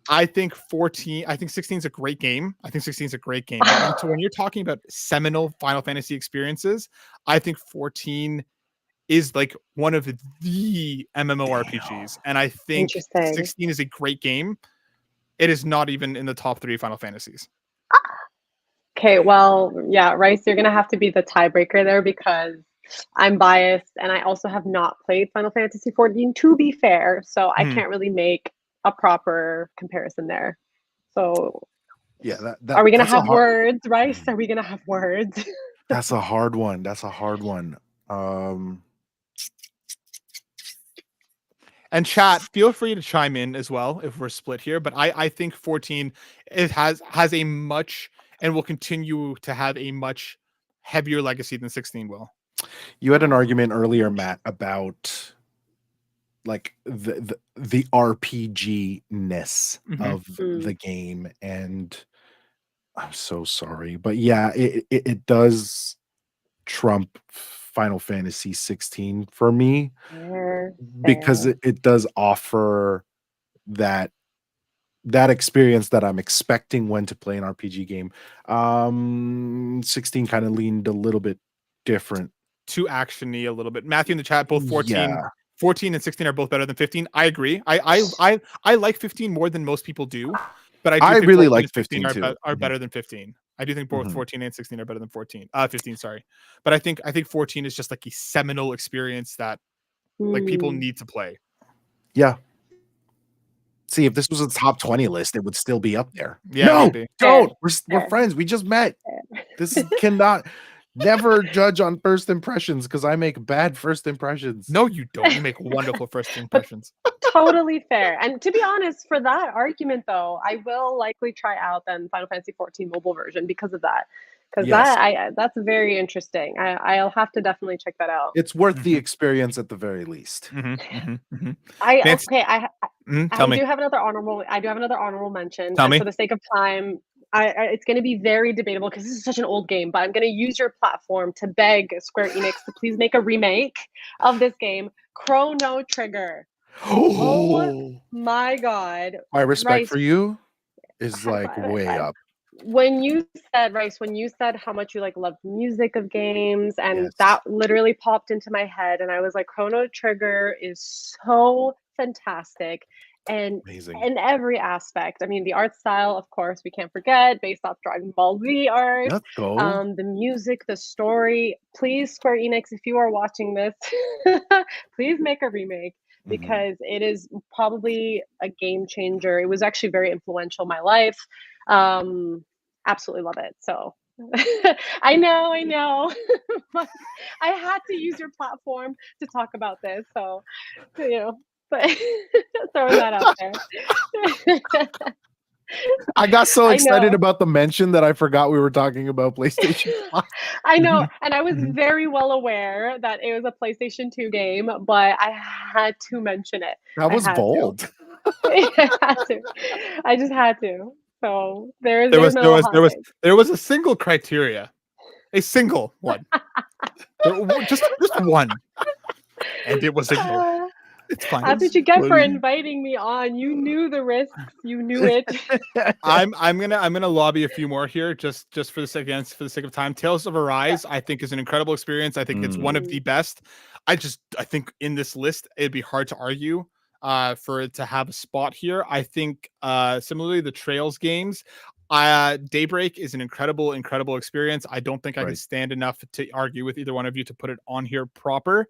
I think 16 is a great game. But when you're talking about seminal Final Fantasy experiences, I think 14 is like one of the MMORPGs, and I think 16 is a great game. It is not even in the top 3 Final Fantasies.
Okay, well, yeah, Rice, you're gonna have to be the tiebreaker there because I'm biased, and I also have not played Final Fantasy 14. To be fair, so I can't really make a proper comparison there. So,
yeah,
are we gonna have words, Rice? Are we gonna have words?
That's a hard one.
And chat, feel free to chime in as well if we're split here. But I think 14 has a much and will continue to have a much heavier legacy than 16 will.
You had an argument earlier, Matt, about like the RPG-ness of the game, and I'm so sorry, but yeah, it does trump Final Fantasy 16 for me because it does offer that experience that I'm expecting when to play an RPG game. 16 kind of leaned a little bit different,
too actiony a little bit. Matthew in the chat, both 14 and 16 are both better than 15. I agree. I like 15 more than most people do, but I think
really like 15 too.
Are better than 15. I do think both 14 and 16 are better than 15, sorry. But I think 14 is just like a seminal experience that like people need to play.
Yeah. See, if this was a top 20 list, it would still be up there.
Yeah,
no, don't. We're friends. We just met. This cannot. Never judge on first impressions because I make bad first impressions.
No, you don't. You make wonderful first impressions.
Totally fair. And to be honest, for that argument, though, I will likely try out then Final Fantasy 14 mobile version because of that. Because that's very interesting. I'll have to definitely check that out.
It's worth the experience at the very least.
I do have another honorable mention.
Tell me.
For the sake of time, it's going to be very debatable because this is such an old game, but I'm going to use your platform to beg Square Enix to please make a remake of this game, Chrono Trigger. Oh my God.
My respect for you is like way up.
When you said, Rice, how much you like love music of games, and that literally popped into my head, and I was like, Chrono Trigger is so fantastic. And in every aspect. I mean, the art style, of course, we can't forget, based off Dragon Ball Z art.
Let's go.
The music, the story. Please, Square Enix, if you are watching this, please make a remake because it is probably a game changer. It was actually very influential in my life. Absolutely love it. So I know. But I had to use your platform to talk about this. So, but throwing that out there.
I got so excited about the mention that I forgot we were talking about PlayStation 5.
I know, and I was very well aware that it was a PlayStation 2 game, but I had to mention it.
That was bold.
I just had to. So there
was a single criteria, a single one, just one, and it was ignored. It's fine.
That's what you get for inviting me on. You knew the risks. You knew it.
I'm gonna lobby a few more here, just for the sake of time. Tales of Arise, I think, is an incredible experience. I think it's one of the best. I think in this list it'd be hard to argue for it to have a spot here. I think similarly the Trails games, Daybreak is an incredible experience. I don't think I can stand enough to argue with either one of you to put it on here proper.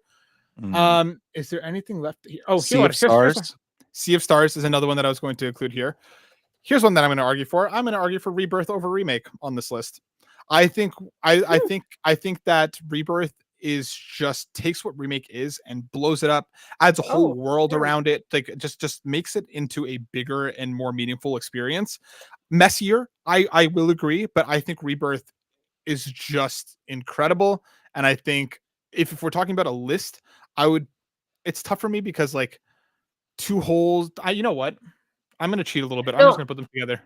Is there anything left here? Sea of Stars. Sea of Stars is another one that I was going to include here. Here's one that I'm going to argue for. I'm going to argue for Rebirth over Remake on this list. I think that Rebirth is just takes what Remake is and blows it up, adds a whole world around it, like just makes it into a bigger and more meaningful experience. Messier, I will agree, but I think Rebirth is just incredible. And I think if we're talking about a list, it's tough for me because like two holes. You know what? I'm gonna cheat a little bit. I'm
No.
just gonna put them together.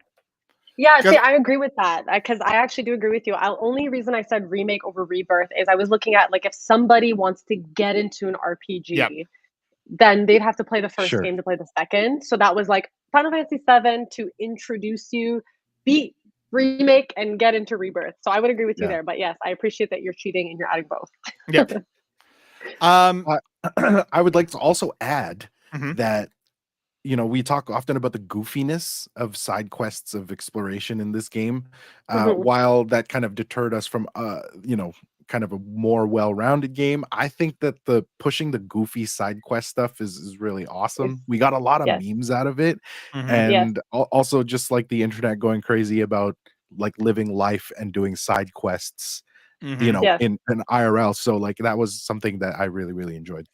Yeah,
Because
see, I agree with that because I actually do agree with you. Only reason I said remake over rebirth is I was looking at like if somebody wants to get into an
yeah,
RPG, then they'd have to play the first
Sure.
game to play the second. So that was like Final Fantasy VII to introduce you, beat remake and get into rebirth. So I would agree with you
Yeah.
there. But yes, I appreciate that you're cheating and you're adding both.
yeah.
I would like to also add
Mhm.
that we talk often about the goofiness of side quests of exploration in this game.
Mhm.
While that kind of deterred us from, kind of a more well-rounded game, I think that the pushing the goofy side quest stuff is really awesome. We got a lot of
Yes.
memes out of it,
Mhm.
Yes.
and also just like the internet going crazy about like living life and doing side quests,
Mhm.
Yes.
in IRL. So like that was something that I really, really enjoyed.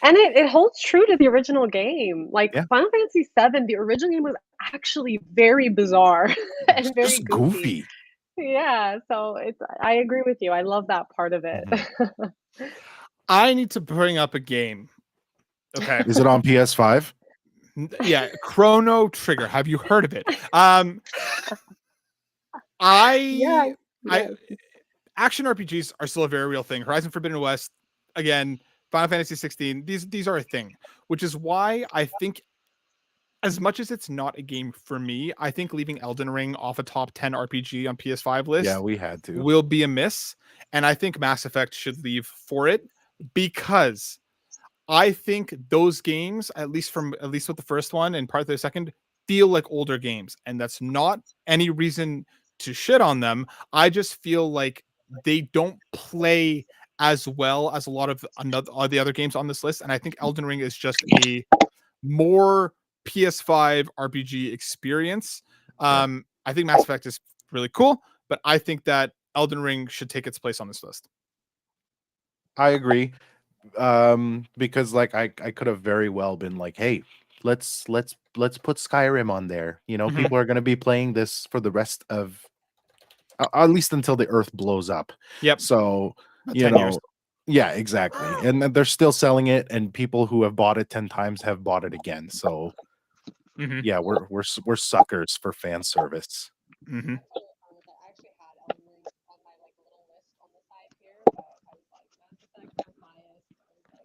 And it holds true to the original game. Like
Yeah.
Final Fantasy VII, the original game was actually very bizarre and very
Just
goofy.
goofy.
Yeah, so I agree with you. I love that part of it.
Mhm.
I need to bring up a game. Okay.
Is it on PS5?
Yeah, Chrono Trigger. Have you heard of it? I
Yes.
action RPGs are still a very real thing. Horizon Forbidden West, again, Final Fantasy 16. These are a thing, which is why I think, as much as it's not a game for me, I think leaving Elden Ring off a top 10 RPG on PS5 list
Yeah, we had to.
will be a miss, and I think Mass Effect should leave for it because I think those games, at least with the first one and part of the second, feel like older games, and that's not any reason to shit on them. I just feel like they don't play as well as a lot of the other games on this list, and I think Elden Ring is just a more PS5 RPG experience. I think Mass Effect is really cool, but I think that Elden Ring should take its place on this list.
I agree. Because like I could have very well been like, hey, let's put Skyrim on there.
Mhm.
People are gonna be playing this for the rest of at least until the earth blows up.
Yep.
So,
10 years.
yeah, exactly. And then they're still selling it, and people who have bought it 10 times have bought it again. So
Mhm.
yeah, we're suckers for fan service.
Mhm.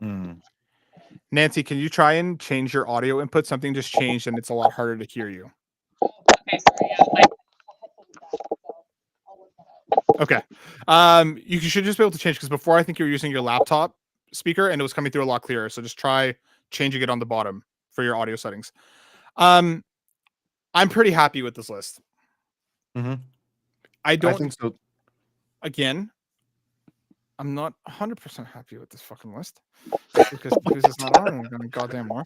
Mm.
Nancy, can you try and change your audio input? Something just changed and it's a lot harder to hear you.
Okay, sorry. Yeah,
Okay. You should just be able to change, because before I think you were using your laptop speaker and it was coming through a lot clearer. So just try changing it on the bottom for your audio settings. I'm pretty happy with this list.
Mhm.
I don't
think so.
Again, I'm not 100% happy with this fucking list because it's not on goddamn more.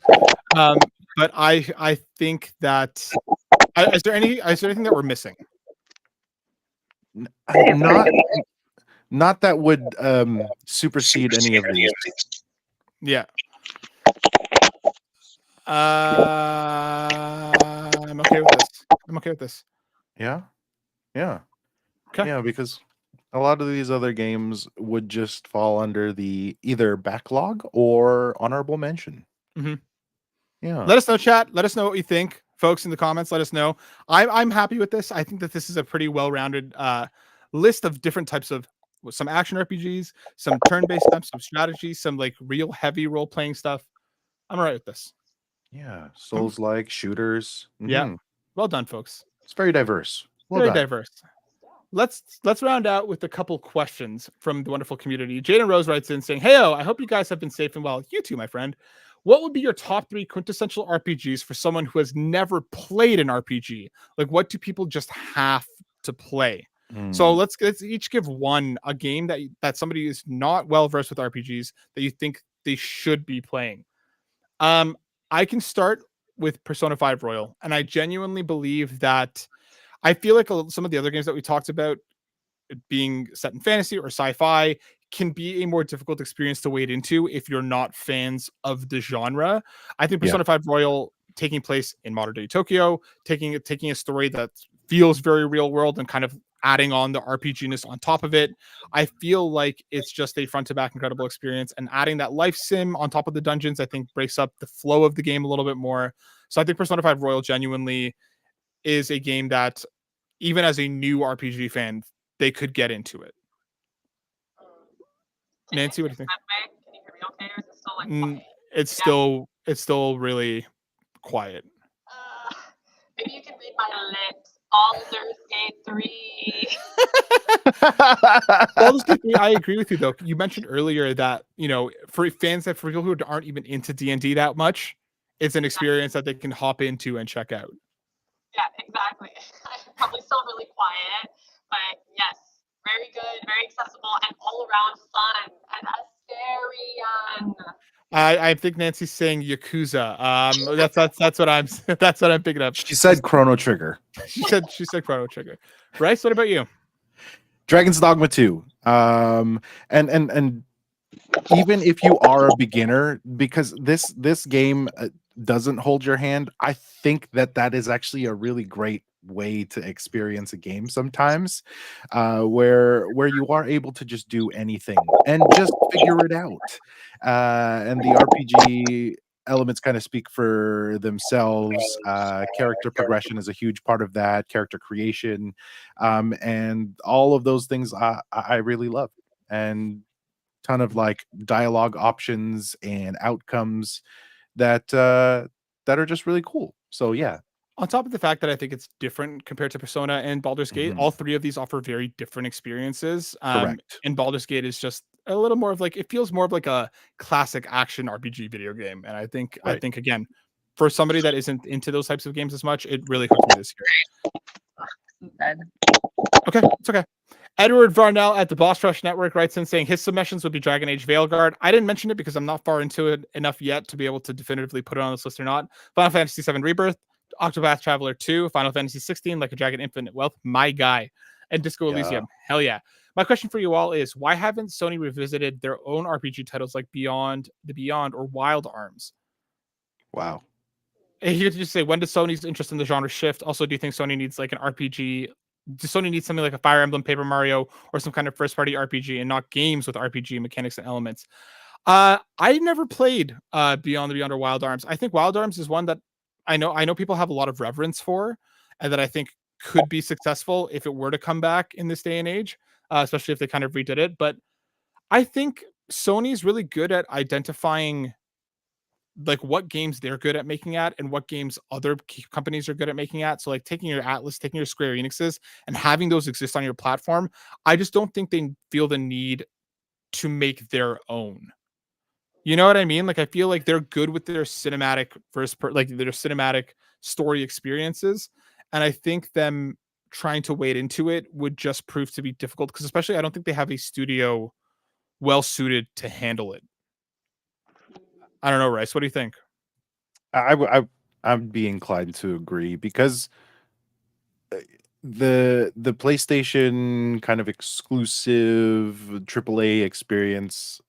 But I think that is there anything that we're missing?
Not that would supersede any of these.
Yeah. I'm okay with this.
Yeah. Yeah.
Okay.
Yeah, because a lot of these other games would just fall under the either backlog or honorable mention.
Mhm.
Yeah.
Let us know, chat. Let us know what you think, folks, in the comments. Let us know. I'm happy with this. I think that this is a pretty well-rounded list of different types of some action RPGs, some turn-based stuff, some strategy, some like real heavy role-playing stuff. I'm all right with this.
Yeah. Souls-like shooters.
Yeah.
Mhm.
Well done, folks.
It's very diverse. Well
Very
done.
diverse. Let's round out with a couple questions from the wonderful community. Jaden Rose writes in saying, "Heyo, I hope you guys have been safe and well. You too, my friend. What would be your top 3 quintessential RPGs for someone who has never played an RPG? Like, what do people just have to play?" So
Mm.
let's each give a game that somebody is not well versed with RPGs that you think they should be playing. I can start with Persona 5 Royal, and I genuinely believe that I feel like some of the other games that we talked about, being set in fantasy or sci-fi, can be a more difficult experience to wade into if you're not fans of the genre. I think Persona 5 Royal, taking place in modern day Tokyo, taking a story that feels very real world and kind of adding on the RPG-ness on top of it. I feel like it's just a front-to-back incredible experience, and adding that life sim on top of the dungeons, I think breaks up the flow of the game a little bit more. So I think Persona 5 Royal genuinely is a game that, even as a new RPG fan, they could get into it. Nancy, what do you think?
Can you hear me okay, or is it still like quiet?
It's still really quiet.
Maybe you can read my lips. Baldur's Gate 3.
Baldur's Gate 3, I agree with you though. You mentioned earlier that, you know, for fans that, for people who aren't even into D&D that much, it's an experience that they can hop into and check out.
Yeah, exactly. I'm probably still really quiet, but yes, very good, very accessible, and all around fun and Asterion.
I think Nancy's saying Yakuza. That's what I'm that's what I'm picking up.
She said Chrono Trigger.
She said Chrono Trigger. Bryce, what about you?
Dragon's Dogma 2. And even if you are a beginner, because this game doesn't hold your hand, I think that is actually a really great way to experience a game sometimes, where you are able to just do anything and just figure it out. And the RPG elements kind of speak for themselves. Character progression is a huge part of that, character creation, and all of those things I really love. And ton of like dialogue options and outcomes that are just really cool. So yeah.
On top of the fact that I think it's different compared to Persona and Baldur's Gate, all three of these offer very different experiences.
Correct.
And Baldur's Gate is just a little more of like, it feels more of like a classic action RPG video game. And I think again, for somebody that isn't into those types of games as much, it really hooked me this year. Okay, it's okay. Edward Varnell at the Boss Rush Network writes in saying his submissions would be Dragon Age Veilguard. I didn't mention it because I'm not far into it enough yet to be able to definitively put it on this list or not. Final Fantasy VII Rebirth, Octopath Traveler 2, Final Fantasy 16, Like a Dragon Infinite Wealth, my guy, and Disco Elysium. Hell yeah. My question for you all is, why haven't Sony revisited their own RPG titles like Beyond or Wild Arms?
Wow.
And here to just say, when does Sony's interest in the genre shift? Also, do you think Sony needs like an RPG? Does Sony need something like a Fire Emblem, Paper Mario, or some kind of first-party RPG, and not games with RPG mechanics and elements? I never played Beyond or Wild Arms. I think Wild Arms is one that I know people have a lot of reverence for, and that I think could be successful if it were to come back in this day and age, especially if they kind of redid it. But I think Sony's really good at identifying like what games they're good at making at and what games other companies are good at making at. So like taking your Atlas, taking your Square Enixes and having those exist on your platform. I just don't think they feel the need to make their own. You know what I mean? Like, I feel like they're good with their cinematic like their cinematic story experiences. And I think them trying to wade into it would just prove to be difficult, because especially I don't think they have a studio well suited to handle it. I don't know, Rice. What do you think?
I'd be inclined to agree, because the PlayStation kind of exclusive AAA experience,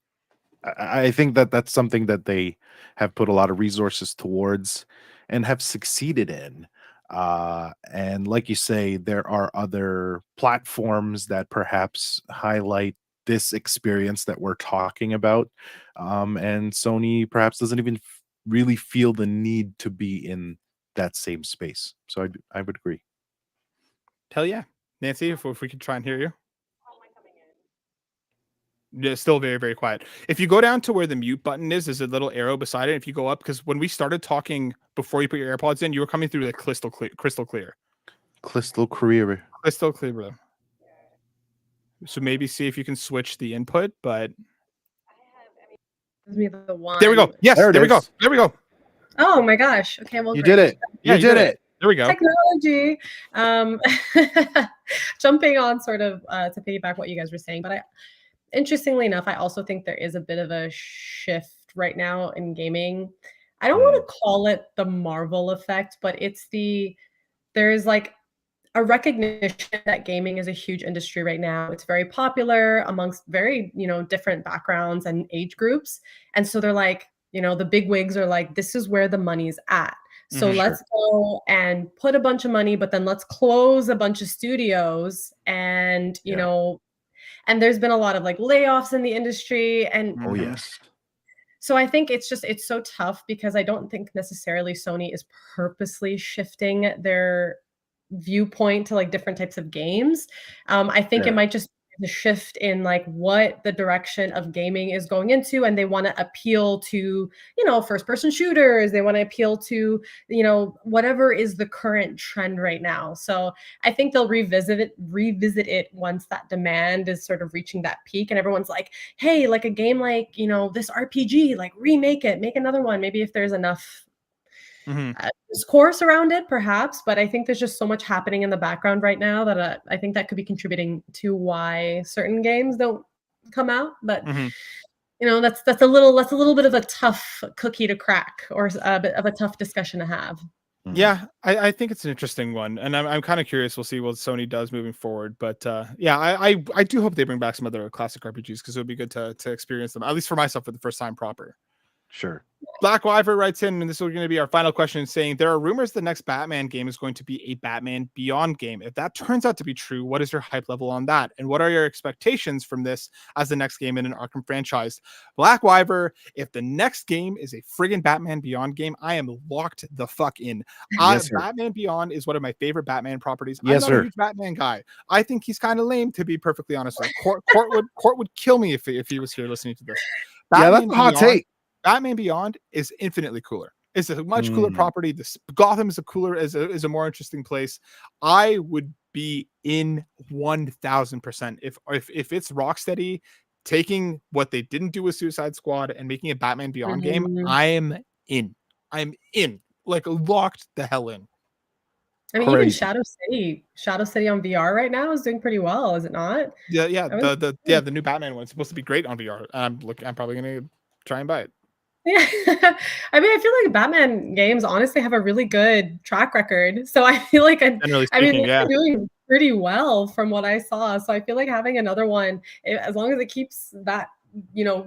I think that's something that they have put a lot of resources towards and have succeeded in. And like you say, there are other platforms that perhaps highlight this experience that we're talking about. And Sony perhaps doesn't even really feel the need to be in that same space. So I would agree.
Hell yeah. Nancy, if we could try and hear you. Yeah, still very, very quiet. If you go down to where the mute button is, there's a little arrow beside it. If you go up, because when we started talking before you put your AirPods in, you were coming through like crystal clear.
Crystal clear.
Crystal clear, bro. So maybe see if you can switch the input, but
There
we go. Yes, there we go. There we go.
Oh my gosh. Okay, well,
you did it.
Yeah,
you did it.
There we go.
Technology. Jumping on sort of to piggyback what you guys were saying, but interestingly enough, I also think there is a bit of a shift right now in gaming. I don't want to call it the Marvel effect, but there's like a recognition that gaming is a huge industry right now. It's very popular amongst very, different backgrounds and age groups. And so they're like, the big wigs are like, this is where the money's at. So
Mhm.
let's go and put a bunch of money, but then let's close a bunch of studios. And, and there's been a lot of like layoffs in the industry. And
Oh,
Mhm.
yes.
so I think it's so tough because I don't think necessarily Sony is purposely shifting their viewpoint to like different types of games. I think it
Fair.
might just be the shift in like what the direction of gaming is going into, and they want to appeal to, first person shooters. They want to appeal to, whatever is the current trend right now. So I think they'll revisit it once that demand is sort of reaching that peak and everyone's like, hey, like a game like, this RPG, like remake it, make another one. Maybe if there's enough
Mhm.
discourse around it, perhaps, but I think there's just so much happening in the background right now that I think that could be contributing to why certain games don't come out. But
Mhm.
that's a little bit of a tough cookie to crack, or a bit of a tough discussion to have.
Yeah, I think it's an interesting one, and I'm kind of curious. We'll see what Sony does moving forward, but yeah, I do hope they bring back some other classic RPGs because it would be good to experience them, at least for myself, for the first time proper.
Sure.
Black Wyver writes in, and this is going to be our final question, saying there are rumors the next Batman game is going to be a Batman Beyond game. If that turns out to be true, what is your hype level on that? And what are your expectations from this as the next game in an Arkham franchise? Black Wyver, if the next game is a friggin' Batman Beyond game, I am locked the fuck in.
Yes, sir.
Batman Beyond is one of my favorite Batman properties.
Yes,
I'm not
sir.
a huge Batman guy. I think he's kind of lame, to be perfectly honest with you. Court would kill me if he was here listening to this.
Yeah, that's a hot take.
Batman Beyond is infinitely cooler. It's a much cooler property. Gotham is a more interesting place. I would be in 1000% if it's Rocksteady taking what they didn't do with Suicide Squad and making a Batman Beyond game. I'm in. Like locked the hell in.
I mean, even Shadow City on VR right now is doing pretty well, is it not?
Yeah. The new Batman one is supposed to be great on VR. I'm probably gonna try and buy it.
Yeah. I mean, I feel like Batman games honestly have a really good track record. So I feel like they're doing pretty well from what I saw. So I feel like having another one, as long as it keeps that,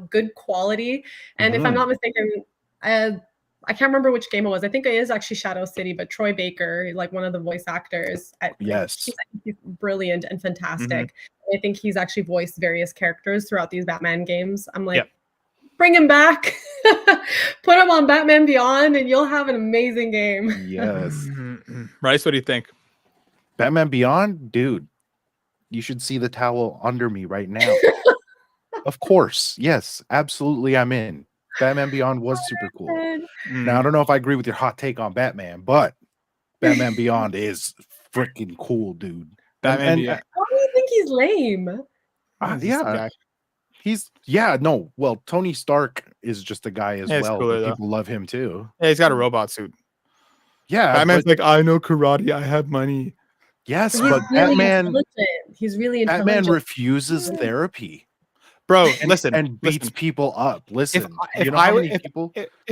good quality. And if I'm not mistaken, I can't remember which game it was. I think it is actually Shadow City, but Troy Baker, like one of the voice actors, he's brilliant and fantastic. I think he's actually voiced various characters throughout these Batman games. I'm like, bring him back, put him on Batman Beyond, and you'll have an amazing game.
Yes.
Bryce, what do you think?
Batman Beyond? Dude, you should see the towel under me right now. Of course. Yes, absolutely. I'm in. Batman Beyond was super cool. Now, I don't know if I agree with your hot take on Batman, but Batman Beyond is freaking cool, dude.
Batman Beyond.
Why do you think he's lame?
Well, Tony Stark is just a guy as well. Cooler, people love him too.
Yeah, he's got a robot suit.
Yeah,
Batman's like, I know karate, I have money.
Yes, but Batman,
he's really intelligent.
Batman refuses therapy,
bro.
And beats people up. Listen,
if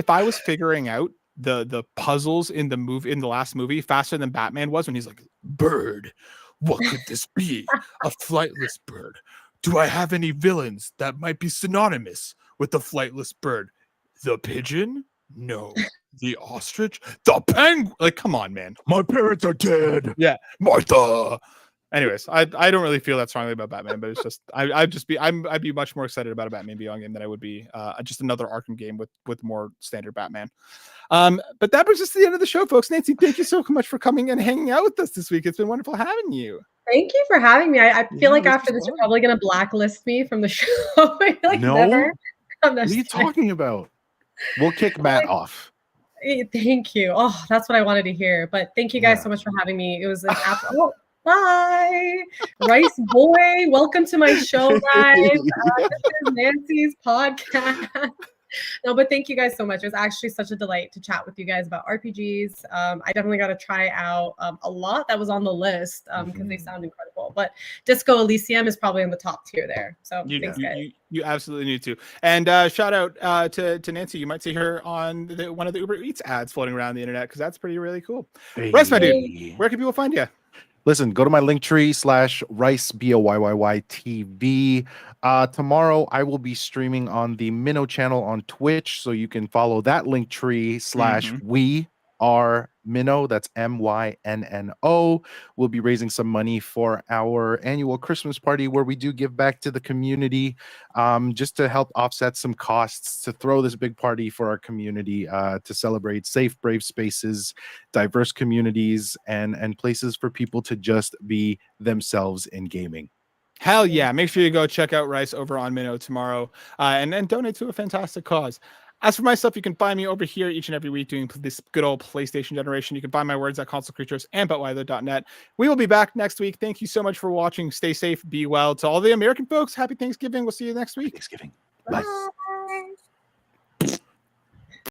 I was figuring out the puzzles in the last movie faster than Batman was, when he's like, bird, what could this be? A flightless bird. Do I have any villains that might be synonymous with the flightless bird? The pigeon? No. The ostrich? The penguin? Like, come on, man. My parents are dead. Yeah. Martha. Anyways, I don't really feel that strongly about Batman, but it's just I'd be much more excited about a Batman Beyond game than I would be just another Arkham game with more standard Batman. But that brings us to the end of the show, folks. Nancy, thank you so much for coming and hanging out with us this week. It's been wonderful having you.
Thank you for having me. I feel like after this, you're probably going to blacklist me from the show.
Never. What are you talking about? We'll kick Matt off.
Thank you. Oh, that's what I wanted to hear. But thank you guys so much for having me. It was an absolute. Bye, Rice Boy. Welcome to my show, guys. This is Nancy's podcast. No, but thank you guys so much. It was actually such a delight to chat with you guys about RPGs. I definitely got to try out a lot that was on the list because they sound incredible. But Disco Elysium is probably in the top tier there. So thanks, guys.
You absolutely need to. And shout out to Nancy. You might see her on one of the Uber Eats ads floating around the internet because that's really cool. Bryce, my dude, where can people find you?
Listen, go to my link tree /Rice BOYYY TV. Tomorrow I will be streaming on the Minnow channel on Twitch, so you can follow that link tree /We Are Minnow. That's MYNNO. We'll be raising some money for our annual Christmas party where we do give back to the community, just to help offset some costs to throw this big party for our community, to celebrate safe, brave spaces, diverse communities, and places for people to just be themselves in gaming.
Hell yeah. Make sure you go check out Rice over on Minnow tomorrow, and then donate to a fantastic cause. As for myself, you can find me over here each and every week doing this good old PlayStation generation. You can find my words at consolecreatures and butweiler.net. We will be back next week. Thank you so much for watching. Stay safe, be well. To all the American folks, happy Thanksgiving. We'll see you next week.
Thanksgiving. Bye.